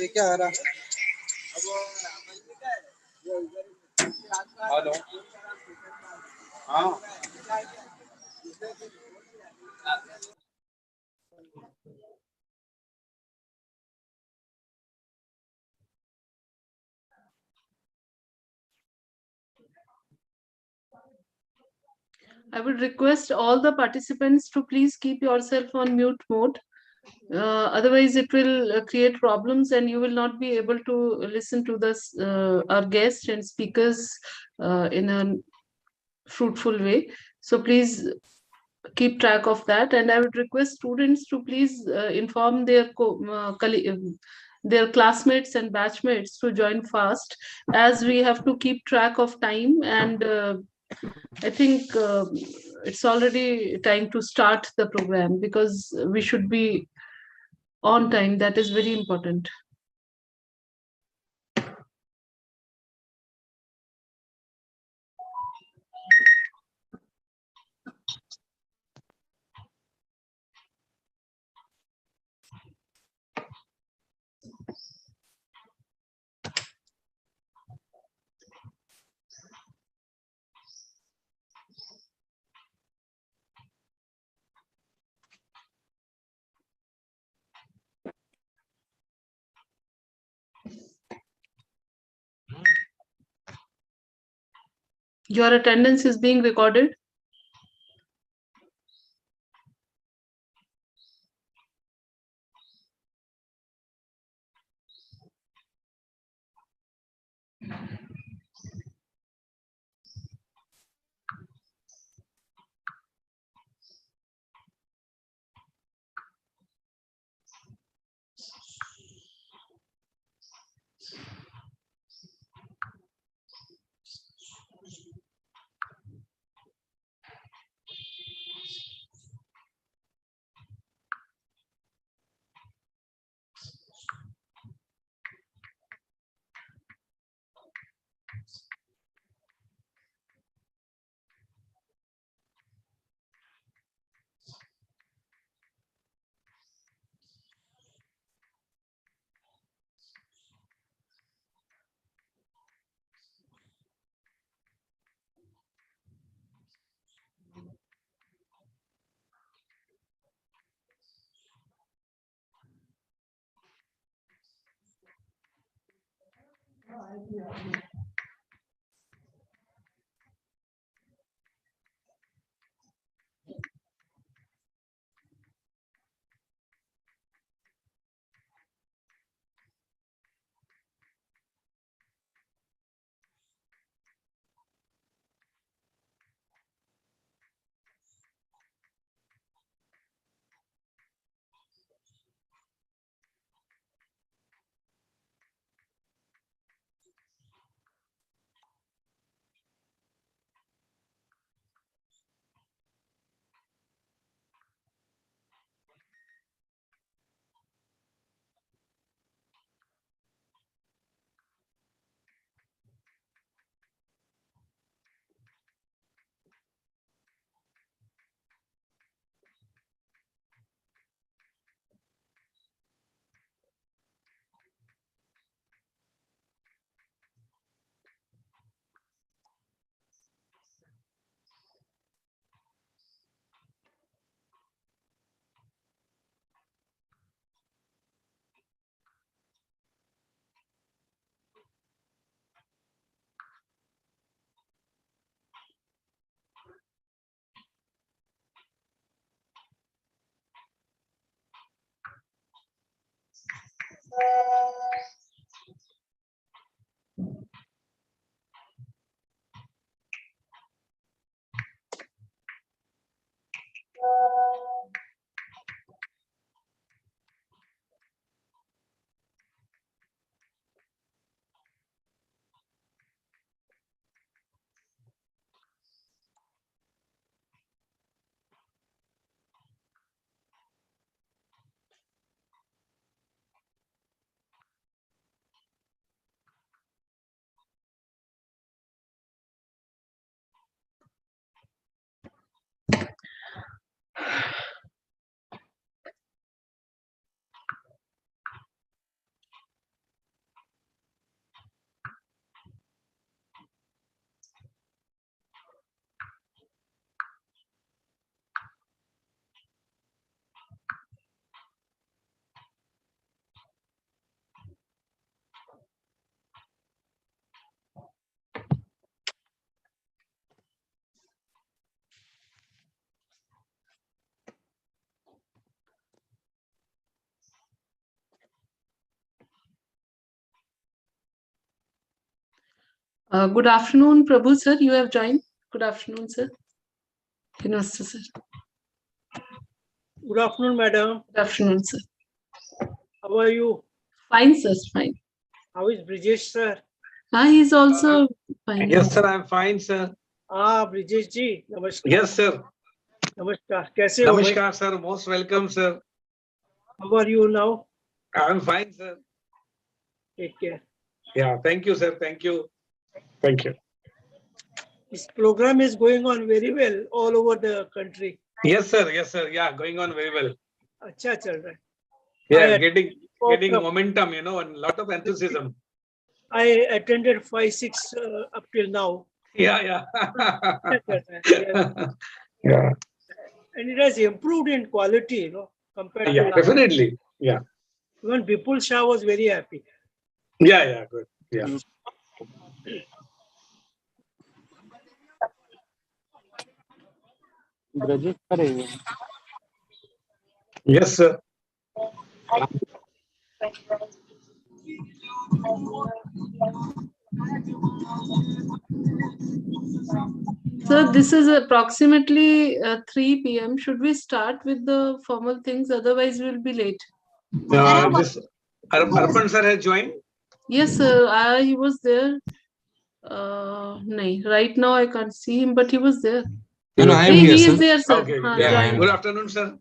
ये क्या आ रहा? हेलो, हाँ, I would request all the participants to please keep yourself on mute mode. Otherwise, it will create problems, and you will not be able to listen to this our guests and speakers in a fruitful way. So please keep track of that, and I would request students to please inform their classmates and batchmates to join fast, as we have to keep track of time. And I think it's already time to start the program, because we should be on time. That is very important. Your attendance is being recorded. Good afternoon, Prabhu sir. You have joined. Good afternoon, sir. Namaste, sir. Good afternoon, madam. Good afternoon, sir. How are you? Fine, sir. Fine. How is Brijesh, sir? He's also fine. Yes, sir. I'm fine, sir. Brijesh ji, namaskar. Yes, sir. Namaskar. Kaise ho bhai? Namaskar, sir. Most welcome, sir. How are you now? I'm fine, sir. Take care. Yeah. Thank you, sir. Thank you. Thank you. This program is going on very well all over the country. Yes, sir. Yes, sir. Yeah, going on very well. Acha chal raha hai. Yeah, I- getting momentum, and lot of enthusiasm. I attended 5-6 up till now. Yeah. Acha chal raha hai. Yeah. And it has improved in quality, compared to Yeah, last. definitely. Yeah. Even Bipul Shah was very happy. Yeah. Good. Yeah. Yes, sir. Sir, this is approximately 3 p.m. Should we start with the formal things? Otherwise, we'll be late. This Arpan sir has joined. Yes, sir. He was there. No, right now I can't see him, but he was there. No, I am Hey, here, he sir. is there, sir. Okay. हाँ, Yeah, I join. am. Good afternoon, sir.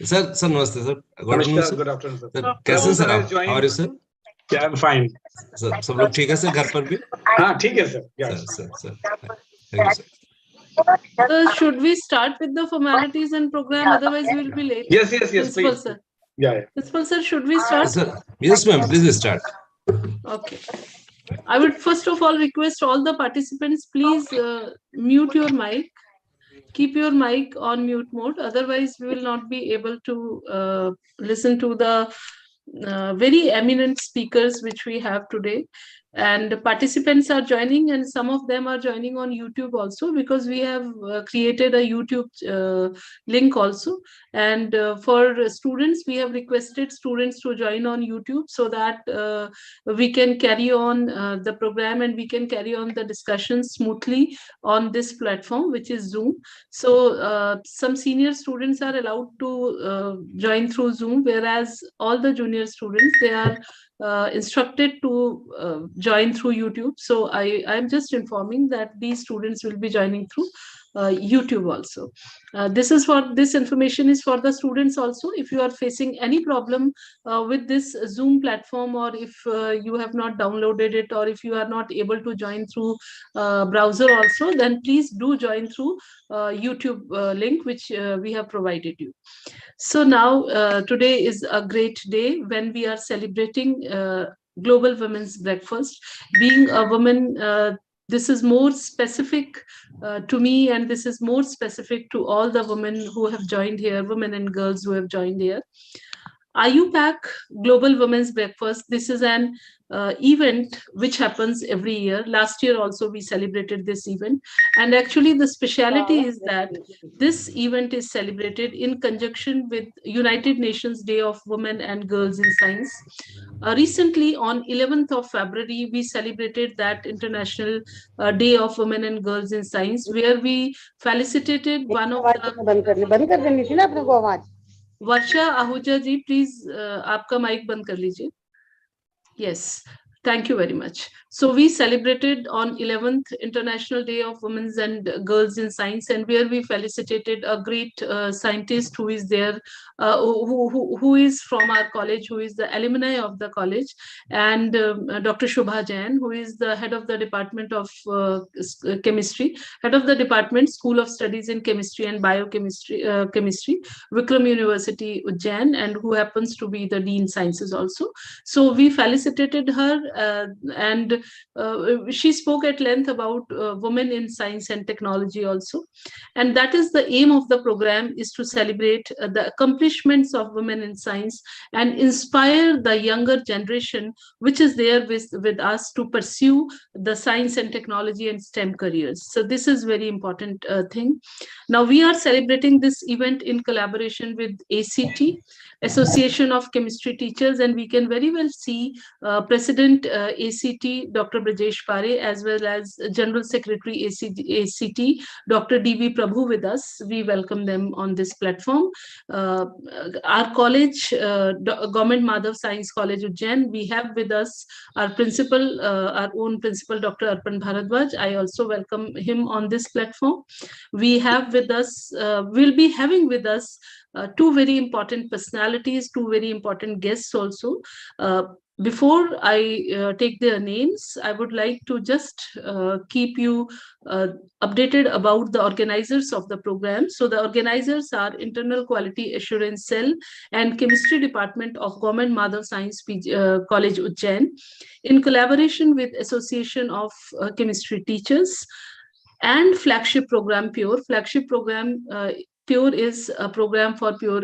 Sir, namaste, sir. Good afternoon, Namaskar. sir. Good afternoon, sir. Sir, कैसे हैं Prabhu sir sir has आप? joined. How are you, sir? Yeah, I'm fine. Sir सब लोग ठीक है sir घर पर भी? हाँ, ठीक है, sir. Yes. Sir. Thank you, sir. Sir, should we start with the formalities and program? Otherwise, we'll be late. Yes, Principal please. sir. Yeah. Principal sir, should we start? Sir, yes, ma'am. Please start. Okay. I would first of all request all the participants, please mute your mic. Keep your mic on mute mode. Otherwise, we will not be able to listen to the very eminent speakers which we have today. and participants are joining, and some of them are joining on YouTube also, because we have created a YouTube link also. And for students, we have requested students to join on YouTube, so that we can carry on the program, and we can carry on the discussion smoothly on this platform, which is Zoom. So some senior students are allowed to join through Zoom, whereas all the junior students, they are instructed to join through YouTube. So I'm just informing that these students will be joining through YouTube also. This information is for the students also. If you are facing any problem with this Zoom platform, or if you have not downloaded it, or if you are not able to join through browser also, then please do join through YouTube link, which we have provided you. So now today is a great day when we are celebrating Global Women's Breakfast. Being a woman, this is more specific to me, and this is more specific to all the women who have joined here, women and girls who have joined here. IUPAC Global Women's Breakfast, this is an event which happens every year. Last year also we celebrated this event, and actually the speciality is that this event is celebrated in conjunction with United Nations Day of Women and Girls in Science. Recently on 11th of February, we celebrated that International Day of Women and Girls in Science, where we felicitated one of the Varsha Ahuja ji, please आपका mic बंद कर लीजिए. Yes, thank you very much. So we celebrated on 11th International Day of Women and Girls in Science, and where we felicitated a great scientist who is there, who is from our college, who is the alumni of the college, and Dr. Shubha Jain, who is the head of the Department of Chemistry, head of the Department, School of Studies in Chemistry and Biochemistry, Chemistry, Vikram University, Ujjain, and who happens to be the Dean Sciences also. So we felicitated her, and she spoke at length about women in science and technology also. And that is the aim of the program, is to celebrate the accomplishments of women in science and inspire the younger generation, which is there with us, to pursue the science and technology and STEM careers. So this is very important thing. Now we are celebrating this event in collaboration with ACT, Association of Chemistry Teachers, and we can very well see President ACT, Dr. Brajesh Pare, as well as General Secretary ACT, Dr. D.V. Prabhu with us. We welcome them on this platform. Our college, Government Madhav Science College Ujjain, we have with us our principal, our own principal, Dr. Arpan Bharadwaj. I also welcome him on this platform. We have with us, we'll be having with us two very important personalities, two very important guests also. Before I take their names, I would like to just keep you updated about the organizers of the program. So the organizers are Internal Quality Assurance Cell and Chemistry Department of Government Madhav Science College Ujjain, in collaboration with Association of Chemistry Teachers, and Flagship Program Pure. Flagship Program Pure is a program for pure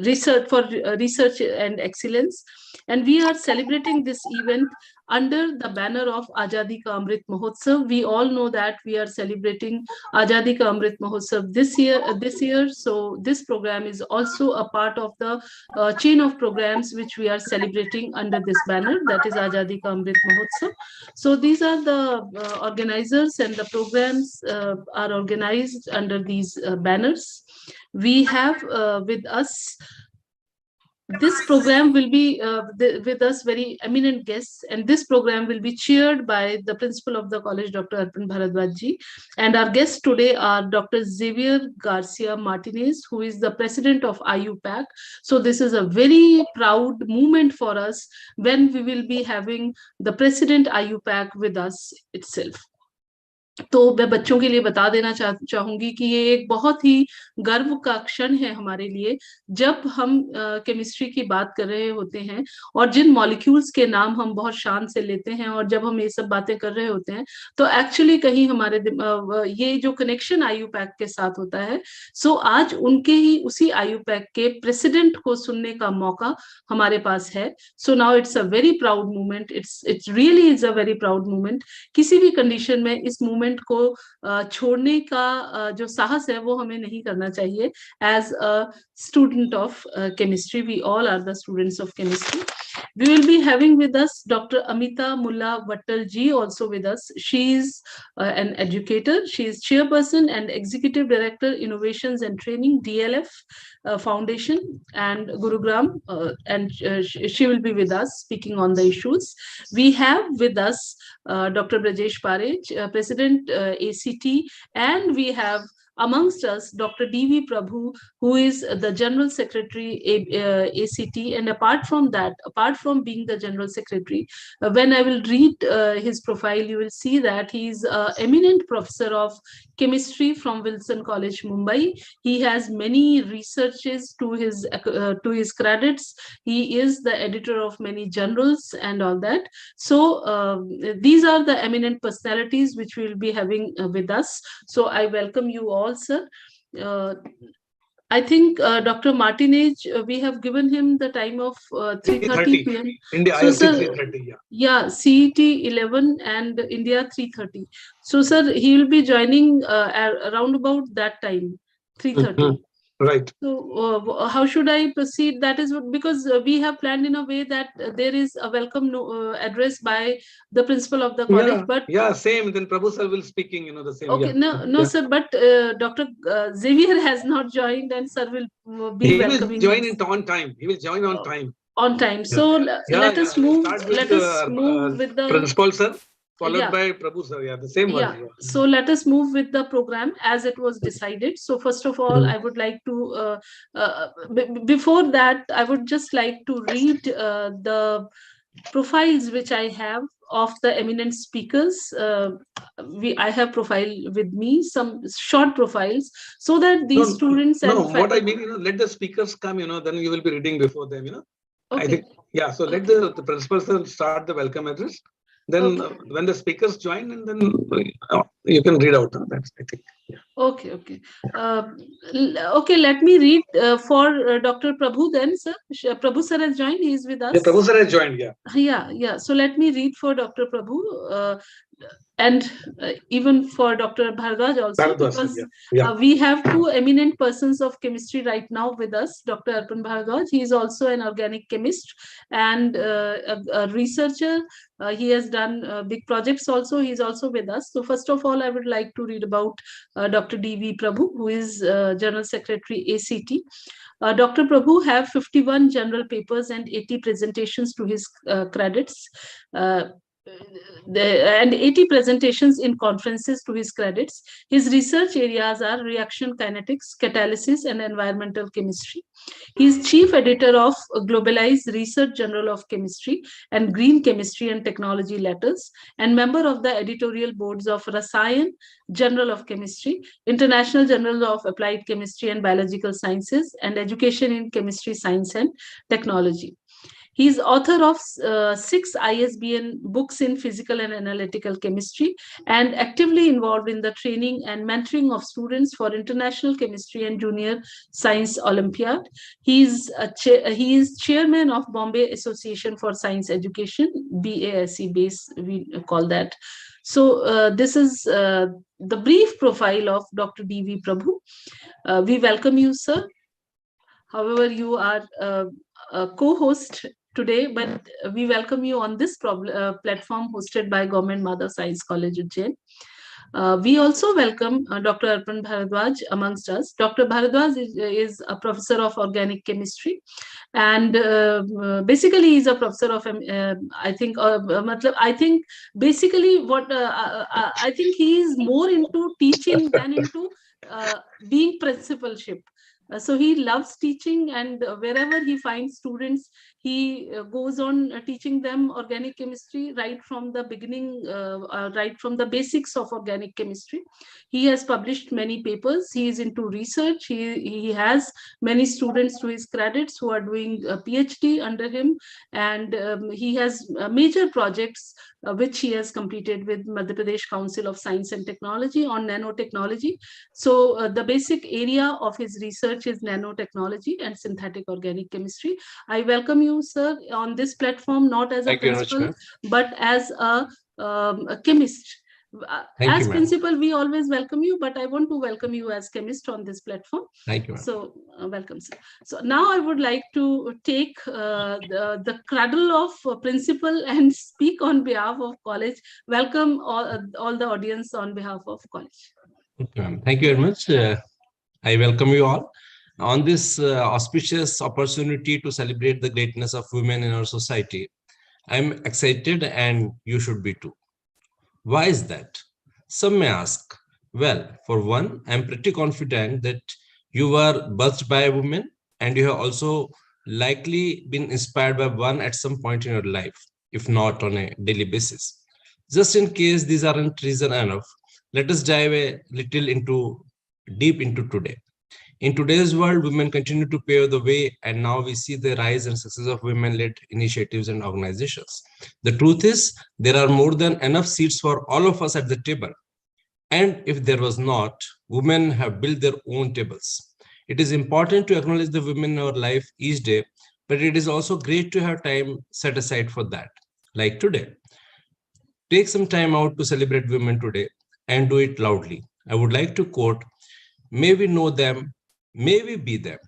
research and excellence, and we are celebrating this event under the banner of Azadi Ka Amrit Mahotsav. We all know that we are celebrating Azadi Ka Amrit Mahotsav this year. So this program is also a part of the chain of programs which we are celebrating under this banner, that is Azadi Ka Amrit Mahotsav. So these are the organizers, and the programs are organized under these banners. We have with us, this program will be with us very eminent guests, and this program will be chaired by the principal of the college, Dr. Arpan Bharadwaj ji. And our guests today are Dr. Xavier Garcia Martinez, who is the president of IUPAC. So this is a very proud moment for us when we will be having the president IUPAC with us itself. तो मैं बच्चों के लिए बता देना चाहूंगी कि ये एक बहुत ही गर्व का क्षण है हमारे लिए, जब हम केमिस्ट्री की बात कर रहे होते हैं और जिन मॉलिक्यूल्स के नाम हम बहुत शान से लेते हैं, और जब हम ये सब बातें कर रहे होते हैं तो एक्चुअली कहीं हमारे ये जो कनेक्शन आयुपैक के साथ होता है, सो आज उनके ही उसी आयुपैक के प्रेसिडेंट को सुनने का मौका हमारे पास है। So now it's a very proud moment, it's really is a very proud moment. किसी भी कंडीशन में इस मूवमेंट को छोड़ने का जो साहस है वो हमें नहीं करना चाहिए। As a student of chemistry, we all are the students of chemistry. We will be having with us Dr. Amita Mullah Vattal ji also with us. She is an educator. She is chairperson and executive director, innovations and training, DLF Foundation and Gurugram, and she will be with us speaking on the issues. We have with us Dr. Brajesh Parej, President ACT, and we have amongst us Dr. D.V. Prabhu, who is the General Secretary ACT. And apart from that, apart from being the General Secretary, when I will read his profile, you will see that he is an eminent professor of chemistry from Wilson College, Mumbai. He has many researches to his credits. He is the editor of many journals and all that. So these are the eminent personalities which we will be having with us. So I welcome you all, sir. I think Dr. Martinez, we have given him the time of 3:30 p.m. India So, IST sir, 3:30, yeah. Yeah, CET 11 and India 3:30. So, sir, he will be joining around about that time, 3:30. Right. So how should I proceed? That is because we have planned in a way that there is a welcome address by the principal of the college. Yeah, but yeah, same. Then Prabhu sir will speaking, the same. okay, Yeah. no, Yeah. sir. But Dr. Xavier has not joined, and sir will be He will welcoming join us it on time. He will join on time. on time. So let us move. Let us move with the principal sir, followed Yeah. by Prabhu sir. Yeah, the same Yeah. one. So let us move with the program as it was decided. So first of all, I would like to, before that, I would just like to read the profiles which I have of the eminent speakers. I have profile with me, some short profiles, so that these students and what I faculty. mean, let the speakers come, then you will be reading before them, Okay. I think, yeah. So let the principal sir start the welcome address. Then when the speakers join, and then you can read out. That's, I think. Yeah. Okay, okay. Okay, let me read for Dr. Prabhu then, sir. Prabhu sir has joined. He is with us. Yeah, Prabhu sir has joined, yeah. Yeah. So let me read for Dr. Prabhu and even for Dr. Bharadwaj also, because we have two eminent persons of chemistry right now with us. Dr. Arpan Bharadwaj, he is also an organic chemist and a researcher. He has done big projects also. He is also with us. So first of all, I would like to read about Dr. D.V. Prabhu, who is General Secretary ACT. Dr. Prabhu have 51 general papers and 80 presentations to his credits. And 80 presentations in conferences to his credits. His research areas are reaction kinetics, catalysis, and environmental chemistry. He is chief editor of Globalized Research Journal of Chemistry and Green Chemistry and Technology Letters, and member of the editorial boards of Rasayan Journal of Chemistry, International Journal of Applied Chemistry and Biological Sciences, and Education in Chemistry, Science and Technology. He is author of 6 ISBN books in physical and analytical chemistry, and actively involved in the training and mentoring of students for International Chemistry and Junior Science Olympiad. He is chairman of Bombay Association for Science Education, BASE base, we call that. So this is the brief profile of Dr. D.V. Prabhu. We welcome you, sir. However, you are a co-host today, but we welcome you on this platform hosted by Government Madhav Science College, Ujjain. We also welcome Dr. Arpan Bharadwaj amongst us. Dr. Bharadwaj is a professor of organic chemistry, and basically he's a professor of I think basically what I think he is more into teaching than into being principalship. So he loves teaching, and wherever he finds students, He goes on teaching them organic chemistry right from the beginning, right from the basics of organic chemistry. He has published many papers. He is into research. He has many students to his credits who are doing a PhD under him, and he has major projects which he has completed with Madhya Pradesh Council of Science and Technology on nanotechnology. So the basic area of his research is nanotechnology and synthetic organic chemistry. I welcome you, sir, on this platform, not as a Thank you very much, principal, ma'am. but as a chemist. Thank As you, ma'am. principal, we always welcome you, but I want to welcome you as chemist on this platform. Thank you, ma'am. So welcome, sir. So now I would like to take the cradle of principal and speak on behalf of college. Welcome all the audience on behalf of college. Okay, ma'am. Thank you very much. I welcome you all on this auspicious opportunity to celebrate the greatness of women in our society. I'm excited, and you should be too. Why is that? Some may ask. Well, for one, I'm pretty confident that you were birthed by a woman, and you have also likely been inspired by one at some point in your life, if not on a daily basis. Just in case these aren't reason enough, let us dive a little deep into today. In today's world, women continue to pave the way, and now we see the rise and success of women-led initiatives and organizations. The truth is, there are more than enough seats for all of us at the table. And if there was not, women have built their own tables. It is important to acknowledge the women in our life each day, but it is also great to have time set aside for that, like today. Take some time out to celebrate women today and do it loudly. I would like to quote, "May we know them, may we be them,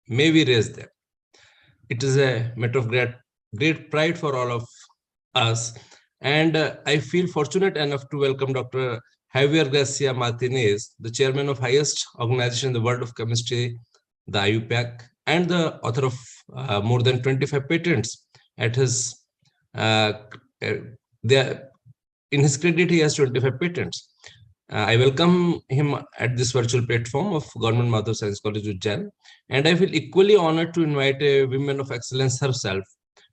may we raise them." It is a matter of great pride for all of us. And I feel fortunate enough to welcome Dr. Javier Garcia Martinez, the chairman of highest organization in the world of chemistry, the IUPAC, and the author of more than 25 patents. At his, in his credit, he has 25 patents. I welcome him at this virtual platform of Government Madhav Science College, Ujjain, and I feel equally honored to invite a woman of excellence herself,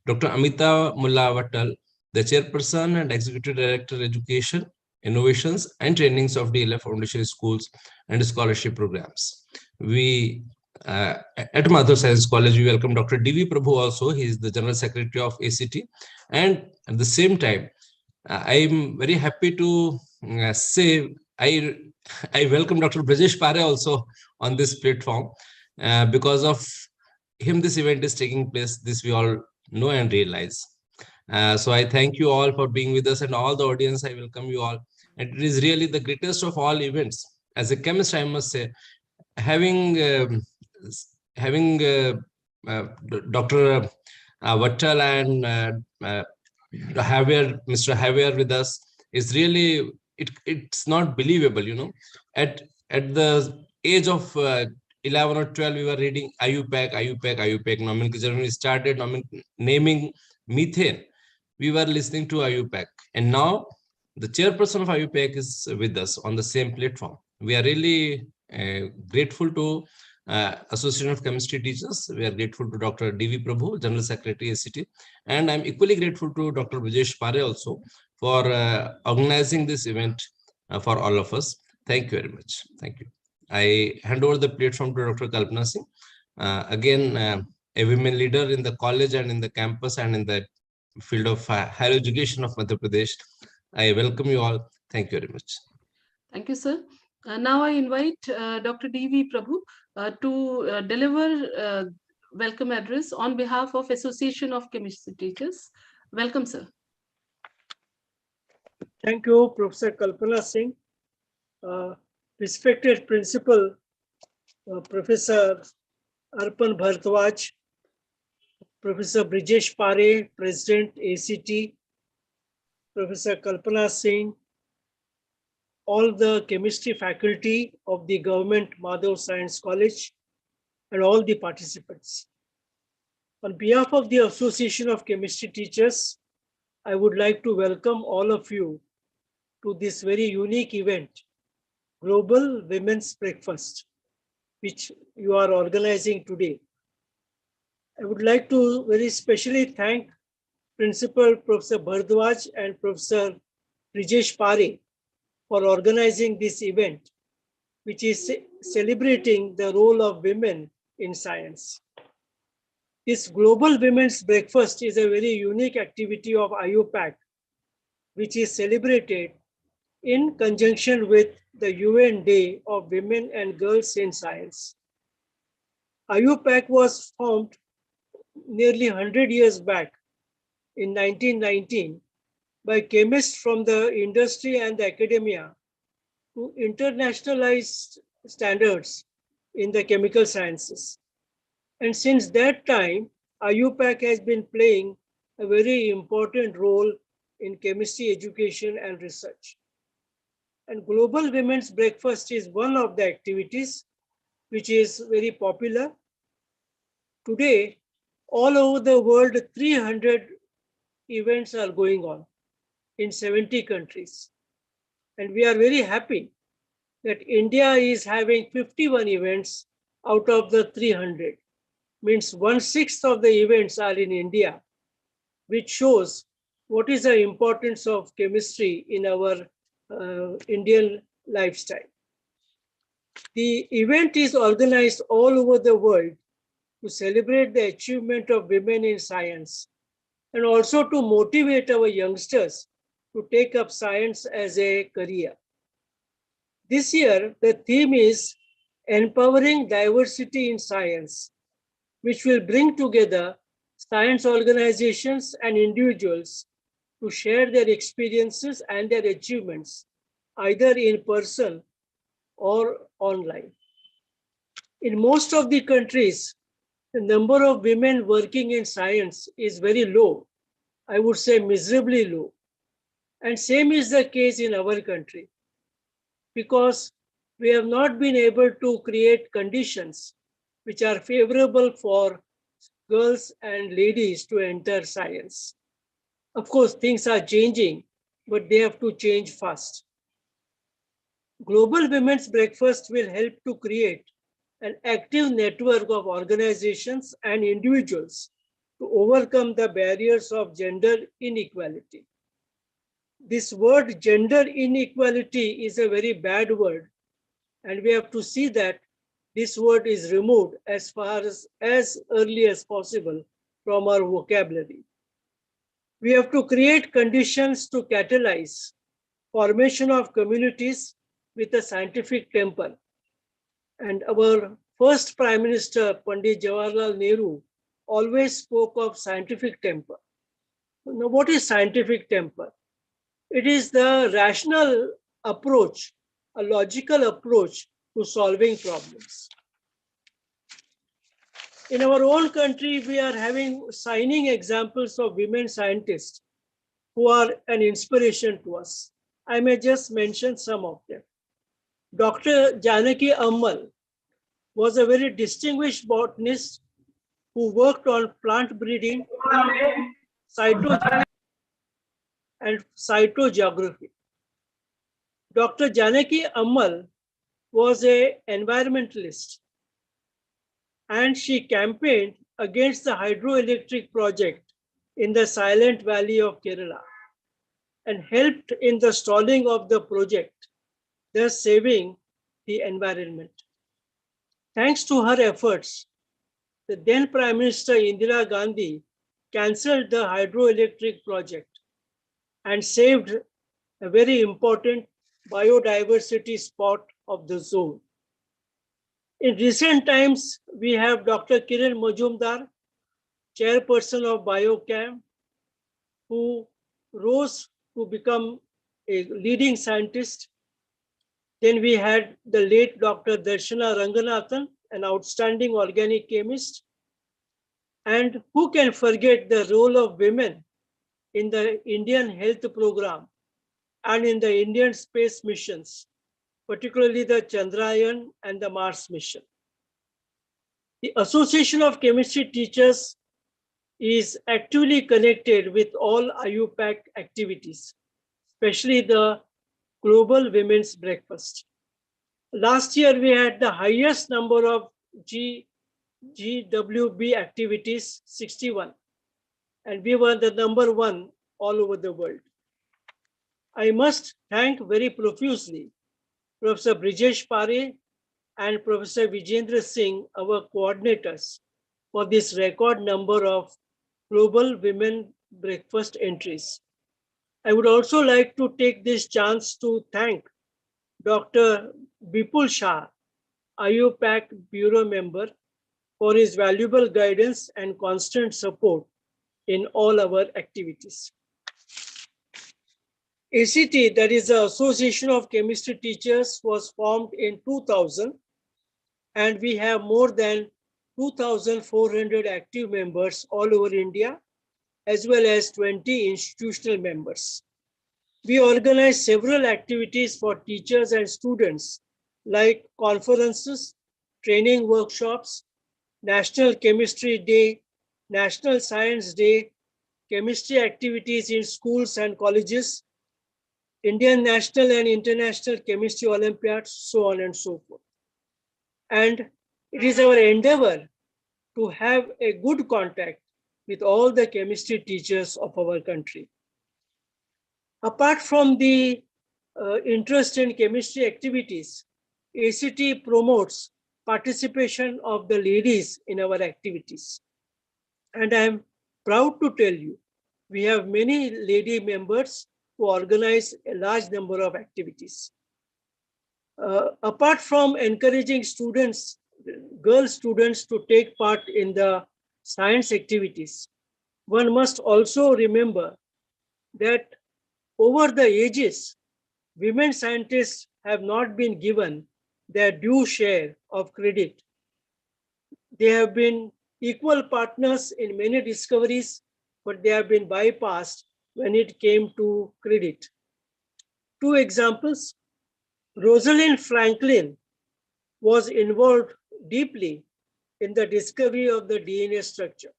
Dr. Amita Mulla Vatal, the chairperson and executive director, education, innovations, and trainings of DLF Foundation Schools and Scholarship Programs. We at Madhav Science College, we welcome Dr. D.V. Prabhu also. He is the General Secretary of ACT, and at the same time, I am very happy to say I welcome Dr. Brajesh Pare also on this platform. Because of him, this event is taking place. This we all know and realize. So I thank you all for being with us, and all the audience, I welcome you all. And it is really the greatest of all events. As a chemist, I must say, having Dr. Vatal and Mr. Javier with us is really, it's not believable, you know. At the age of 11 or 12, we were reading IUPAC nomenclature. When we started naming methane, we were listening to IUPAC. And now the chairperson of IUPAC is with us on the same platform. We are really grateful to Association of Chemistry Teachers. We are grateful to Dr. D.V. Prabhu, General Secretary, ACT. And I'm equally grateful to Dr. Brajesh Pare also for organizing this event for all of us. Thank you very much. Thank you. I hand over the platform to Dr. Kalpana Singh. Again, a women leader in the college and in the campus and in the field of higher education of Madhya Pradesh. I welcome you all. Thank you very much. Thank you, sir. Now I invite Dr. D.V. Prabhu to deliver welcome address on behalf of Association of Chemistry Teachers. Welcome, sir. Thank you, Professor Kalpana Singh. Respected Principal, Professor Arpan Bharadwaj, Professor Brajesh Pare, President, ACT, Professor Kalpana Singh, all the chemistry faculty of the Government Madhav Science College, and all the participants. On behalf of the Association of Chemistry Teachers, I would like to welcome all of you to this very unique event, Global Women's Breakfast, which you are organizing today. I would like to very specially thank Principal Professor Bhardwaj and Professor Brijesh Pare for organizing this event, which is celebrating the role of women in science. This Global Women's Breakfast is a very unique activity of IUPAC, which is celebrated in conjunction with the UN Day of Women and Girls in Science. IUPAC was formed nearly 100 years back in 1919 by chemists from the industry and the academia to internationalize standards in the chemical sciences. And since that time, IUPAC has been playing a very important role in chemistry education and research. And Global Women's Breakfast is one of the activities which is very popular. Today, all over the world, 300 events are going on in 70 countries. And we are very happy that India is having 51 events out of the 300. Means 1/6 of the events are in India, which shows what is the importance of chemistry in our Indian lifestyle. The event is organized all over the world to celebrate the achievement of women in science and also to motivate our youngsters to take up science as a career. This year, the theme is Empowering Diversity in Science, which will bring together science organizations and individuals to share their experiences and their achievements, either in person or online. In most of the countries, the number of women working in science is very low. I would say miserably low. And same is the case in our country, because we have not been able to create conditions which are favorable for girls and ladies to enter science. Of course, things are changing, but they have to change fast. Global Women's Breakfast will help to create an active network of organizations and individuals to overcome the barriers of gender inequality. This word gender inequality is a very bad word, and we have to see that this word is removed as early as possible from our vocabulary. We have to create conditions to catalyze formation of communities with a scientific temper. And our first Prime Minister, Pandit Jawaharlal Nehru, always spoke of scientific temper. Now, what is scientific temper? It is the rational approach, a logical approach to solving problems. In our own country, we are having shining examples of women scientists who are an inspiration to us. I may just mention some of them. Dr. Janaki Ammal was a very distinguished botanist who worked on plant breeding, and cytogeography. Dr. Janaki Ammal was an environmentalist, and she campaigned against the hydroelectric project in the Silent Valley of Kerala and helped in the stalling of the project, thus saving the environment. Thanks to her efforts, the then Prime Minister Indira Gandhi cancelled the hydroelectric project and saved a very important biodiversity spot of the zone. In recent times, we have Dr. Kiran Majumdar, chairperson of Biochem, who rose to become a leading scientist. Then we had the late Dr. Darshana Ranganathan, an outstanding organic chemist. And who can forget the role of women in the Indian Health Program and in the Indian space missions, particularly the Chandrayaan and the Mars mission. The Association of Chemistry Teachers is actively connected with all IUPAC activities, especially the Global Women's Breakfast. Last year, we had the highest number of GWB activities 61, and we were the #1 all over the world. I must thank very profusely Professor Brijesh Pare and Professor Vijendra Singh, our coordinators, for this record number of global women breakfast entries. I would also like to take this chance to thank Dr. Bipul Shah, IUPAC Bureau member, for his valuable guidance and constant support in all our activities. ACT, that is the Association of Chemistry Teachers, was formed in 2000, and we have more than 2,400 active members all over India, as well as 20 institutional members. We organize several activities for teachers and students, like conferences, training workshops, National Chemistry Day, National Science Day, chemistry activities in schools and colleges, Indian National and International Chemistry Olympiads, so on and so forth. And it is our endeavor to have a good contact with all the chemistry teachers of our country. Apart from the interest in chemistry activities, ACT promotes participation of the ladies in our activities. And I am proud to tell you, we have many lady members who organize a large number of activities. Apart from encouraging students, girl students, to take part in the science activities, one must also remember that over the ages, women scientists have not been given their due share of credit. They have been equal partners in many discoveries, but they have been bypassed when it came to credit. Two examples: Rosalind Franklin was involved deeply in the discovery of the DNA structure.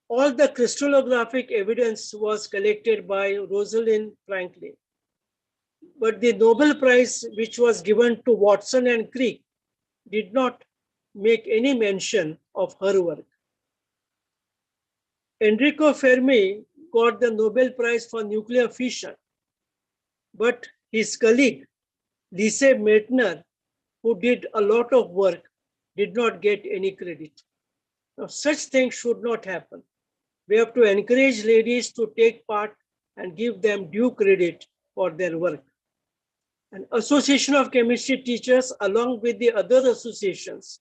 All the crystallographic evidence was collected by Rosalind Franklin. But the Nobel Prize, which was given to Watson and Crick, did not make any mention of her work. Enrico Fermi got the Nobel Prize for nuclear fission, but his colleague, Lise Meitner, who did a lot of work, did not get any credit. Now, such things should not happen. We have to encourage ladies to take part and give them due credit for their work. An Association of Chemistry Teachers, along with the other associations,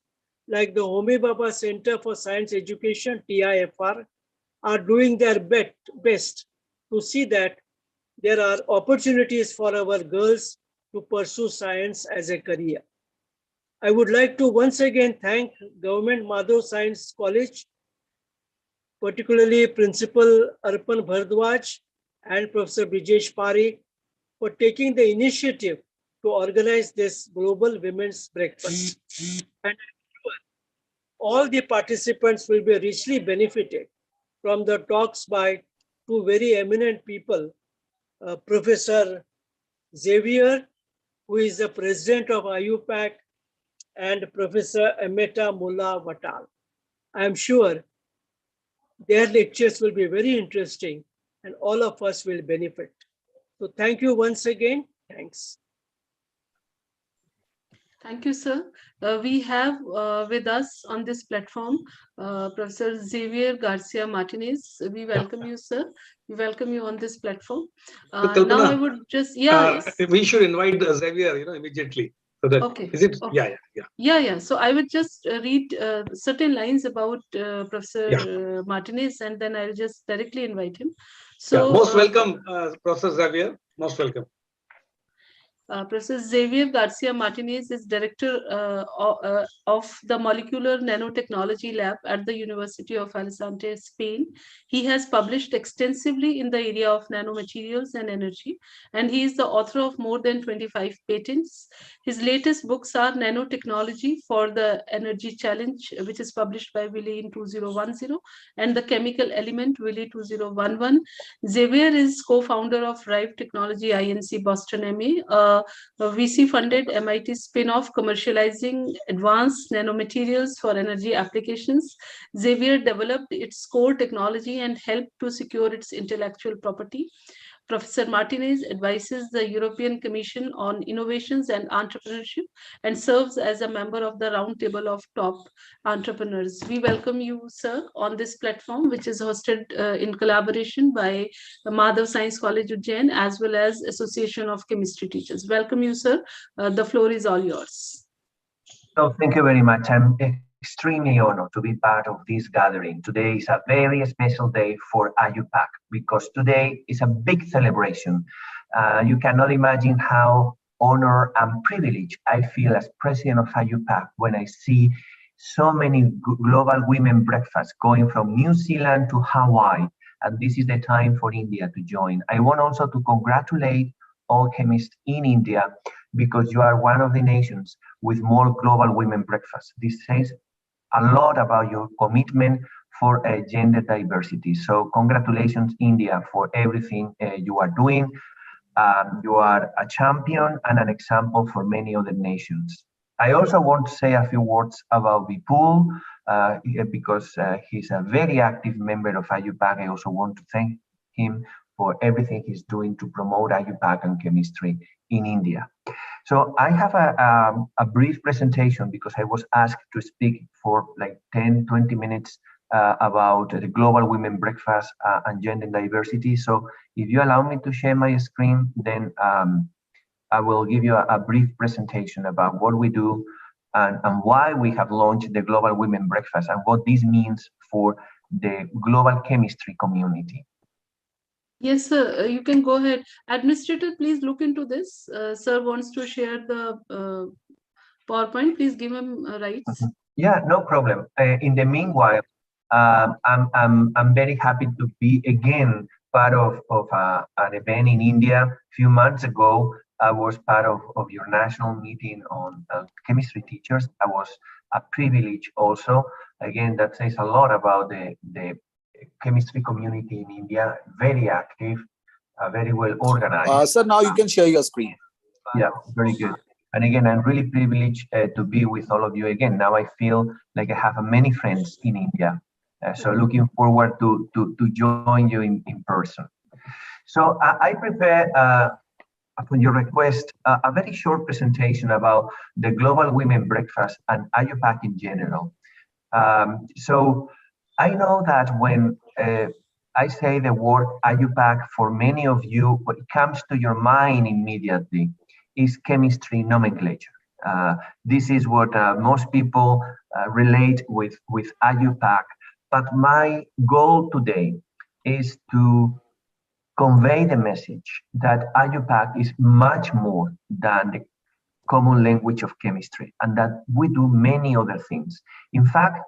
like the Homi Bhabha Center for Science Education, TIFR, are doing their best to see that there are opportunities for our girls to pursue science as a career. I would like to once again thank Government Madhav Science College, particularly Principal Arpan Bhardwaj and Professor Brijesh Pare, for taking the initiative to organize this global women's breakfast. And all the participants will be richly benefited from the talks by two very eminent people, Professor Xavier, who is the president of IUPAC, and Professor Amita Mullah Vatal. I am sure their lectures will be very interesting and all of us will benefit. So thank you once again. Thanks. Thank you, sir. We have with us on this platform Professor Xavier Garcia Martinez. We welcome you, sir. We welcome you on this platform. Now I would just, yes. We should invite Xavier, immediately. So that, okay. Is it? Okay. Yeah. So I would just read certain lines about Professor Martinez, and then I'll just directly invite him. So most welcome, Professor Xavier. Most welcome. Professor Xavier Garcia Martinez is director of the Molecular Nanotechnology Lab at the University of Alicante, Spain. He has published extensively in the area of nanomaterials and energy, and he is the author of more than 25 patents. His latest books are Nanotechnology for the Energy Challenge, which is published by Wiley in 2010, and The Chemical Element, Wiley 2011. Xavier is co-founder of Rive Technology Inc. Boston, MA, a VC-funded MIT spin-off commercializing advanced nanomaterials for energy applications. Xavier developed its core technology and helped to secure its intellectual property. Professor Martinez advises the European Commission on innovations and entrepreneurship and serves as a member of the Roundtable of Top Entrepreneurs. We welcome you, sir, on this platform, which is hosted in collaboration by the Madhav Science College Ujjain as well as Association of Chemistry Teachers. Welcome you, sir. The floor is all yours. So thank you very much. I'm extremely honored to be part of this gathering. Today is a very special day for IUPAC because today is a big celebration. You cannot imagine how honored and privileged I feel as president of IUPAC when I see so many global women breakfasts going from New Zealand to Hawaii, and this is the time for India to join. I want also to congratulate all chemists in India because you are one of the nations with more global women breakfasts. This says a lot about your commitment for gender diversity. So congratulations, India, for everything you are doing. You are a champion and an example for many other nations. I also want to say a few words about Vipul because he's a very active member of IUPAC. I also want to thank him for everything he's doing to promote IUPAC and chemistry in India. So I have a brief presentation because I was asked to speak for like 10, 20 minutes about the Global Women Breakfast and gender diversity. So if you allow me to share my screen, then I will give you a brief presentation about what we do and why we have launched the Global Women Breakfast and what this means for the global chemistry community. Yes, sir, you can go ahead. Administrator, please look into this. Sir wants to share the PowerPoint. Please give him rights. Yeah, no problem. In the meanwhile, I'm very happy to be again part of an event in India. A few months ago, I was part of your national meeting on chemistry teachers. I was a privilege also. Again, that says a lot about the chemistry community in India, very active, very well organized. Sir, now you can share your screen. Yeah, very good. And again, I'm really privileged to be with all of you again. Now I feel like I have many friends in India. So looking forward to join you in person. So I prepare, upon your request, a very short presentation about the Global Women Breakfast and IUPAC in general. So I know that when I say the word IUPAC, for many of you, what comes to your mind immediately is chemistry nomenclature. This is what most people relate with IUPAC. But my goal today is to convey the message that IUPAC is much more than the common language of chemistry and that we do many other things. In fact,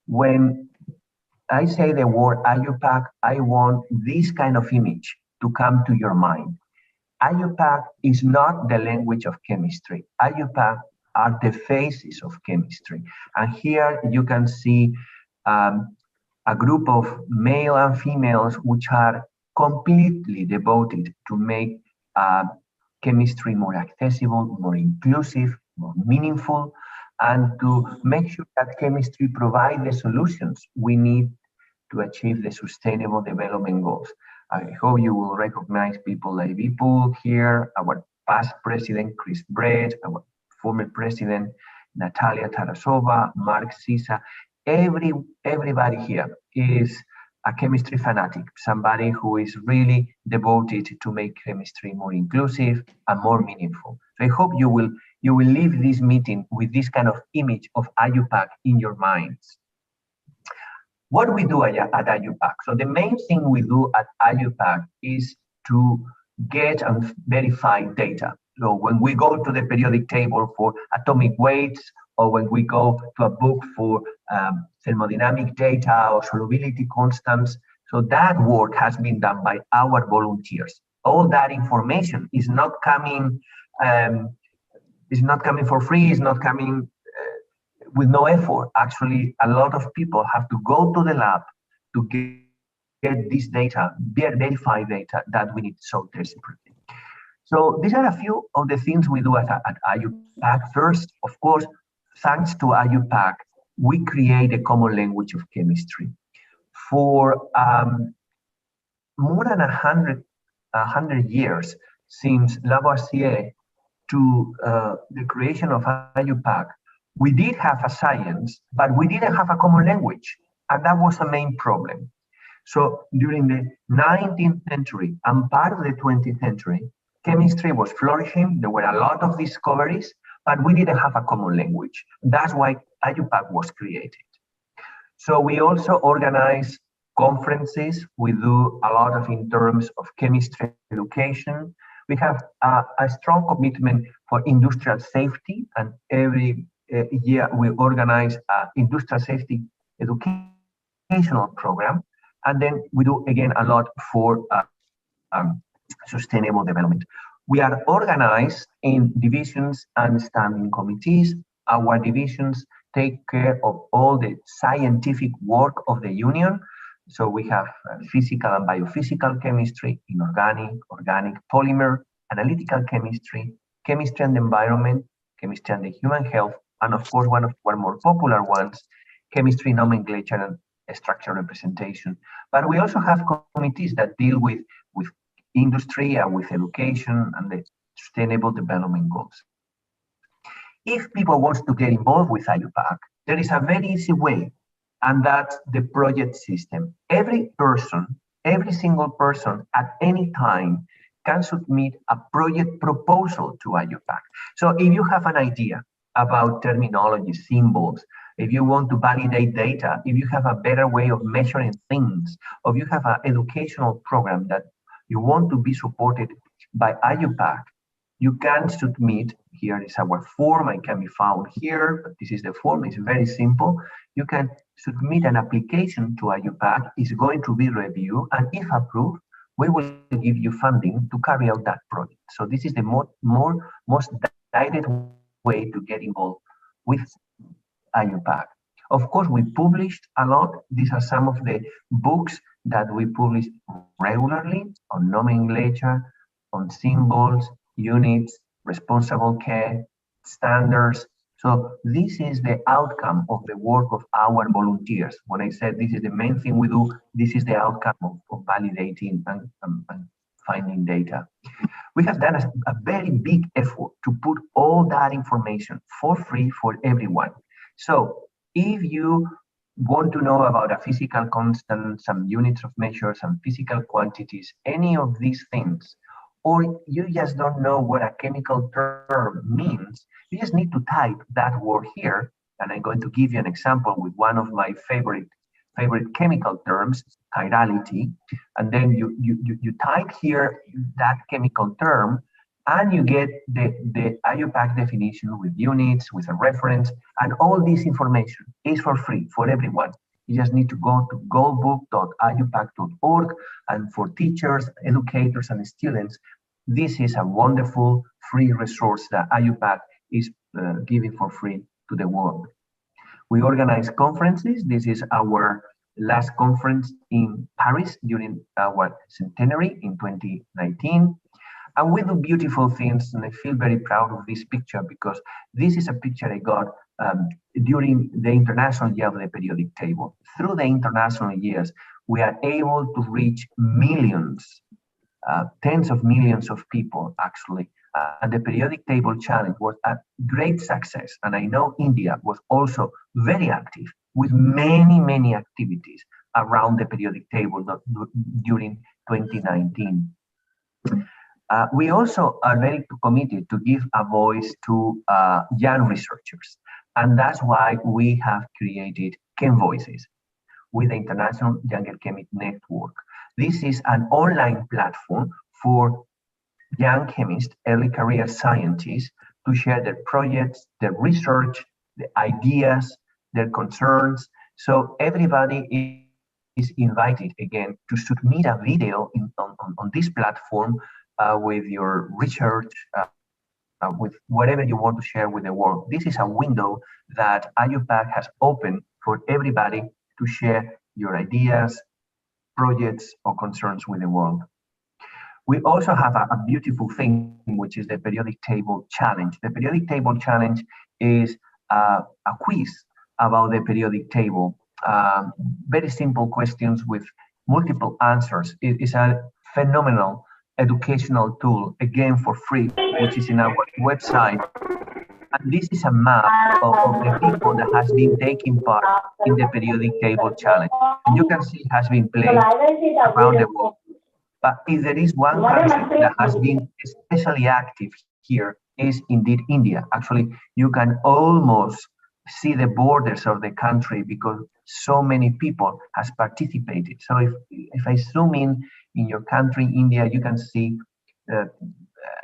when I say the word IUPAC, I want this kind of image to come to your mind. IUPAC is not the language of chemistry. IUPAC are the faces of chemistry. And here you can see a group of male and females which are completely devoted to make chemistry more accessible, more inclusive, more meaningful, and to make sure that chemistry provides the solutions we need to achieve the Sustainable Development Goals. I hope you will recognize people like Vipul here, our past president, Chris Brett, our former president, Natalia Tarasova, Mark Sisa. Everybody here is a chemistry fanatic, somebody who is really devoted to make chemistry more inclusive and more meaningful. So I hope you will leave this meeting with this kind of image of IUPAC in your minds. What do we do at IUPAC? So the main thing we do at IUPAC is to get and verify data. So when we go to the periodic table for atomic weights, or when we go to a book for thermodynamic data or solubility constants, so that work has been done by our volunteers. All that information is not coming for free, is not coming with no effort. Actually, a lot of people have to go to the lab to get this data, verify data that we need so desperately. So these are a few of the things we do at IUPAC. First, of course, thanks to IUPAC, we create a common language of chemistry. For more than 100 years since Lavoisier to the creation of IUPAC, we did have a science, but we didn't have a common language, and that was the main problem. So during the 19th century and part of the 20th century, chemistry was flourishing. There were a lot of discoveries, but we didn't have a common language. That's why IUPAC was created. So we also organize conferences. We do a lot of in terms of chemistry education. We have a strong commitment for industrial safety, and every year we organize an industrial safety educational program. And then we do again a lot for sustainable development. We are organized in divisions and standing committees. Our divisions take care of all the scientific work of the union. So we have physical and biophysical chemistry, inorganic, organic, polymer, analytical chemistry, chemistry and environment, chemistry and the human health, and of course, one of our more popular ones, chemistry, nomenclature, and structural representation. But we also have committees that deal with industry and with education and the sustainable development goals. If people want to get involved with IUPAC, there is a very easy way, and that's the project system. Every person, every single person at any time can submit a project proposal to IUPAC. So if you have an idea about terminology, symbols, if you want to validate data, if you have a better way of measuring things, or if you have an educational program that you want to be supported by IUPAC, you can submit. Here is our form. It can be found here, but this is the form. It's very simple. You can submit an application to IUPAC. It's going to be reviewed, and if approved, we will give you funding to carry out that project. So this is the most direct way to get involved with IUPAC. Of course, we published a lot. These are some of the books that we publish regularly on nomenclature, on symbols, units, responsible care, standards. So this is the outcome of the work of our volunteers. When I said this is the main thing we do, this is the outcome of validating and finding data. We have done a very big effort to put all that information for free for everyone. So if you want to know about a physical constant, some units of measure, some physical quantities, any of these things, or you just don't know what a chemical term means, you just need to type that word here. And I'm going to give you an example with one of my favorite chemical terms, chirality. And then you type here that chemical term, and you get the IUPAC definition with units, with a reference, and all this information is for free for everyone. You just need to go to goldbook.iupac.org, and for teachers, educators, and students, this is a wonderful free resource that IUPAC is giving for free to the world. We organize conferences. This is our last conference in Paris during our centenary in 2019. And we do beautiful things, and I feel very proud of this picture because this is a picture I got during the International Year of the Periodic Table. Through the international years, we are able to reach millions, tens of millions of people actually. And the Periodic Table Challenge was a great success. And I know India was also very active with many, many activities around the periodic table during 2019. We also are very committed to give a voice to young researchers. And that's why we have created ChemVoices with the International Younger Chemist Network. This is an online platform for young chemists, early career scientists, to share their projects, their research, the ideas, their concerns. So everybody is invited again to submit a video on this platform with your research, with whatever you want to share with the world. This is a window that IUPAC has opened for everybody to share your ideas, projects, or concerns with the world. We also have a beautiful thing, which is the periodic table challenge. The periodic table challenge is a quiz about the periodic table. Very simple questions with multiple answers. It is a phenomenal educational tool, again for free, which is in our website. And this is a map of the people that has been taking part in the periodic table challenge. And you can see it has been played around the world. But if there is one country that has been especially active here, is indeed India. Actually, you can almost see the borders of the country because so many people has participated. So if I zoom in your country, India, you can see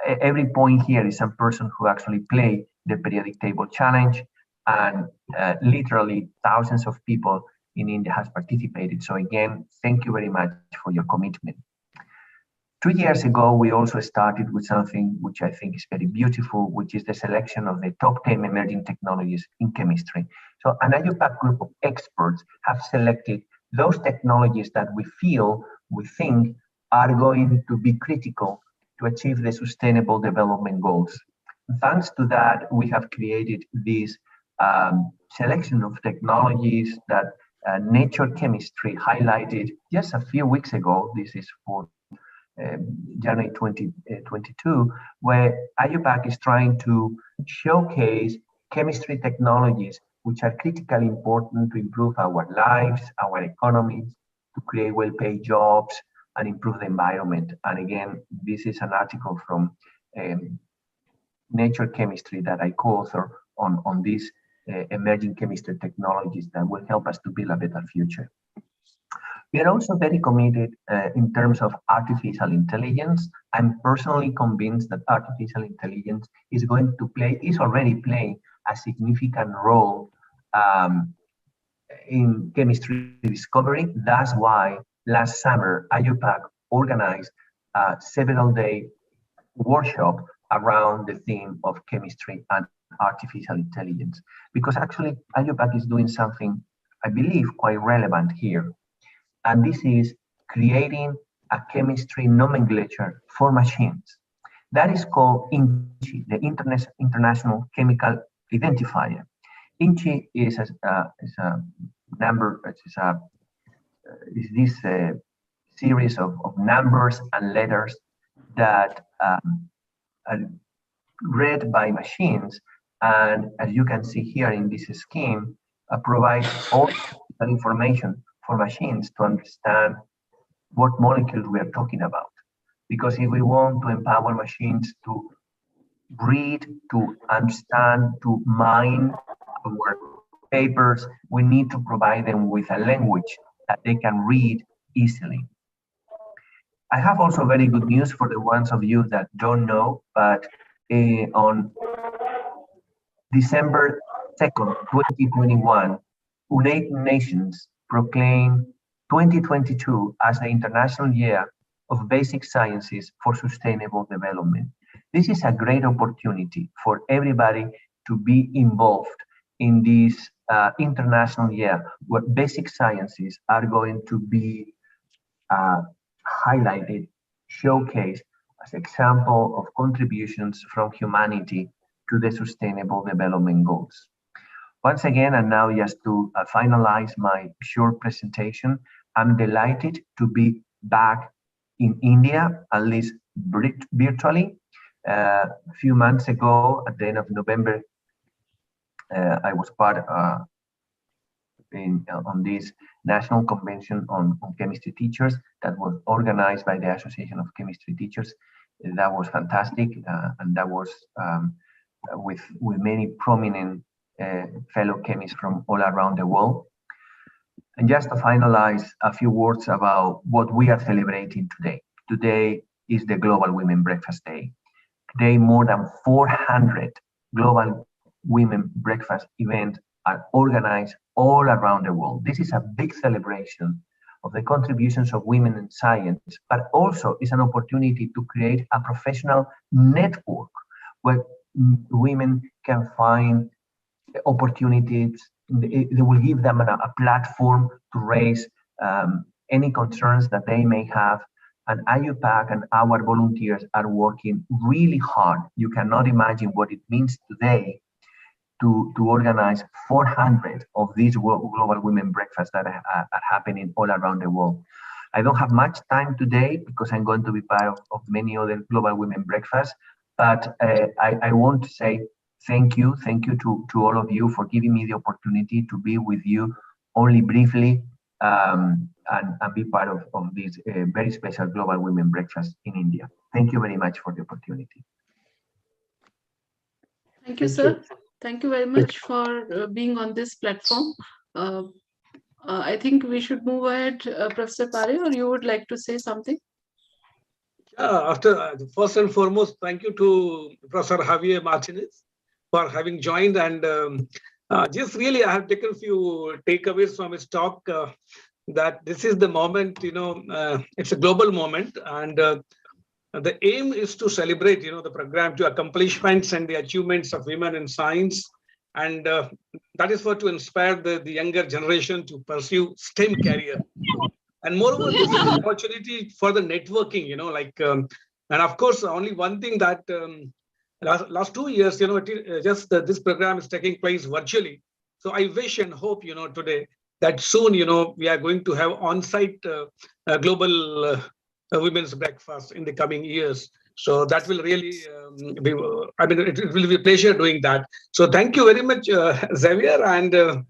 every point here is some person who actually play the periodic table challenge, and literally thousands of people in India has participated. So again, thank you very much for your commitment. 2 years ago, we also started with something which I think is very beautiful, which is the selection of the top 10 emerging technologies in chemistry. So an IUPAC group of experts have selected those technologies that we think are going to be critical to achieve the Sustainable Development Goals. Thanks to that, we have created this selection of technologies that Nature Chemistry highlighted just a few weeks ago. This is for January 2022, where IUPAC is trying to showcase chemistry technologies which are critically important to improve our lives, our economies, to create well-paid jobs and improve the environment. And again, this is an article from Nature Chemistry that I co-author on these emerging chemistry technologies that will help us to build a better future. We are also very committed in terms of artificial intelligence. I'm personally convinced that artificial intelligence is already playing a significant role in chemistry discovery. That's why last summer, IUPAC organized a several-day workshop around the theme of chemistry and artificial intelligence, because actually IUPAC is doing something, I believe, quite relevant here. And this is creating a chemistry nomenclature for machines. That is called INCHI, the International Chemical Identifier. INCHI is a number, is this series of numbers and letters that are read by machines. And as you can see here in this scheme, provides all the information for machines to understand what molecules we are talking about. Because if we want to empower machines to read, to understand, to mine our papers, we need to provide them with a language that they can read easily. I have also very good news for the ones of you that don't know, but on December 2nd, 2021, United Nations proclaimed 2022 as the International Year of Basic Sciences for Sustainable Development. This is a great opportunity for everybody to be involved in this international year, where basic sciences are going to be highlighted, showcased as example of contributions from humanity to the Sustainable Development Goals. Once again, and now just to finalize my short presentation, I'm delighted to be back in India, at least virtually. A few months ago, at the end of November, I was part on this National Convention on Chemistry Teachers that was organized by the Association of Chemistry Teachers. That was fantastic, and that was with many prominent fellow chemists from all around the world. And just to finalize, a few words about what we are celebrating today. Today is the Global Women Breakfast Day. Today, more than 400 global women breakfast events are organized all around the world. This is a big celebration of the contributions of women in science, but also is an opportunity to create a professional network where women can find opportunities. They will give them a platform to raise any concerns that they may have, And IUPAC and our volunteers are working really hard. You cannot imagine what it means today to organize 400 of these global women breakfasts that are happening all around the world. I don't have much time today because I'm going to be part of many other global women breakfasts, but I want to say thank you to all of you for giving me the opportunity to be with you only briefly and be part of this very special global women breakfast in India. Thank you very much for the opportunity. Thank you, sir. Thank you very much for being on this platform. I think we should move ahead, Professor Pare, or you would like to say something? First and foremost, thank you to Professor Javier Martinez for having joined. And just really, I have taken a few takeaways from his talk that this is the moment, it's a global moment. And the aim is to celebrate, the program to accomplishments and the achievements of women in science. And that is for to inspire the younger generation to pursue STEM career. And moreover, this is an opportunity for the networking, and of course, only one thing that last 2 years, this program is taking place virtually. So I wish and hope, today that soon, we are going to have on-site global women's breakfast in the coming years. So that will really be, it will be a pleasure doing that. So thank you very much, Xavier, and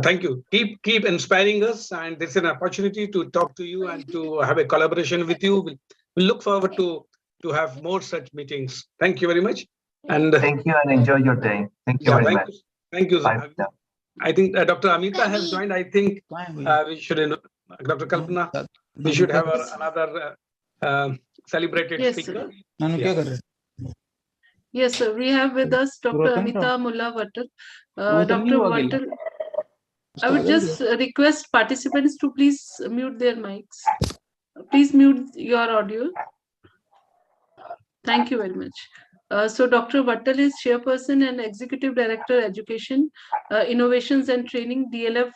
thank you. Keep inspiring us, and this is an opportunity to talk to you and to have a collaboration with you. We'll look forward to have more such meetings. Thank you very much. And thank you and enjoy your day. Thank you very much. Thank you. Bye. I think Dr. Amita has joined. I think we should, Dr. Kalpana, we should have another celebrated speaker. Yes, sir. We have with us Dr. Amita Mullah Vatal. Dr. Vatal, I would just request participants to please mute their mics. Please mute your audio. Thank you very much. So Dr. Vatal is Chairperson and Executive Director, Education, Innovations and Training, DLF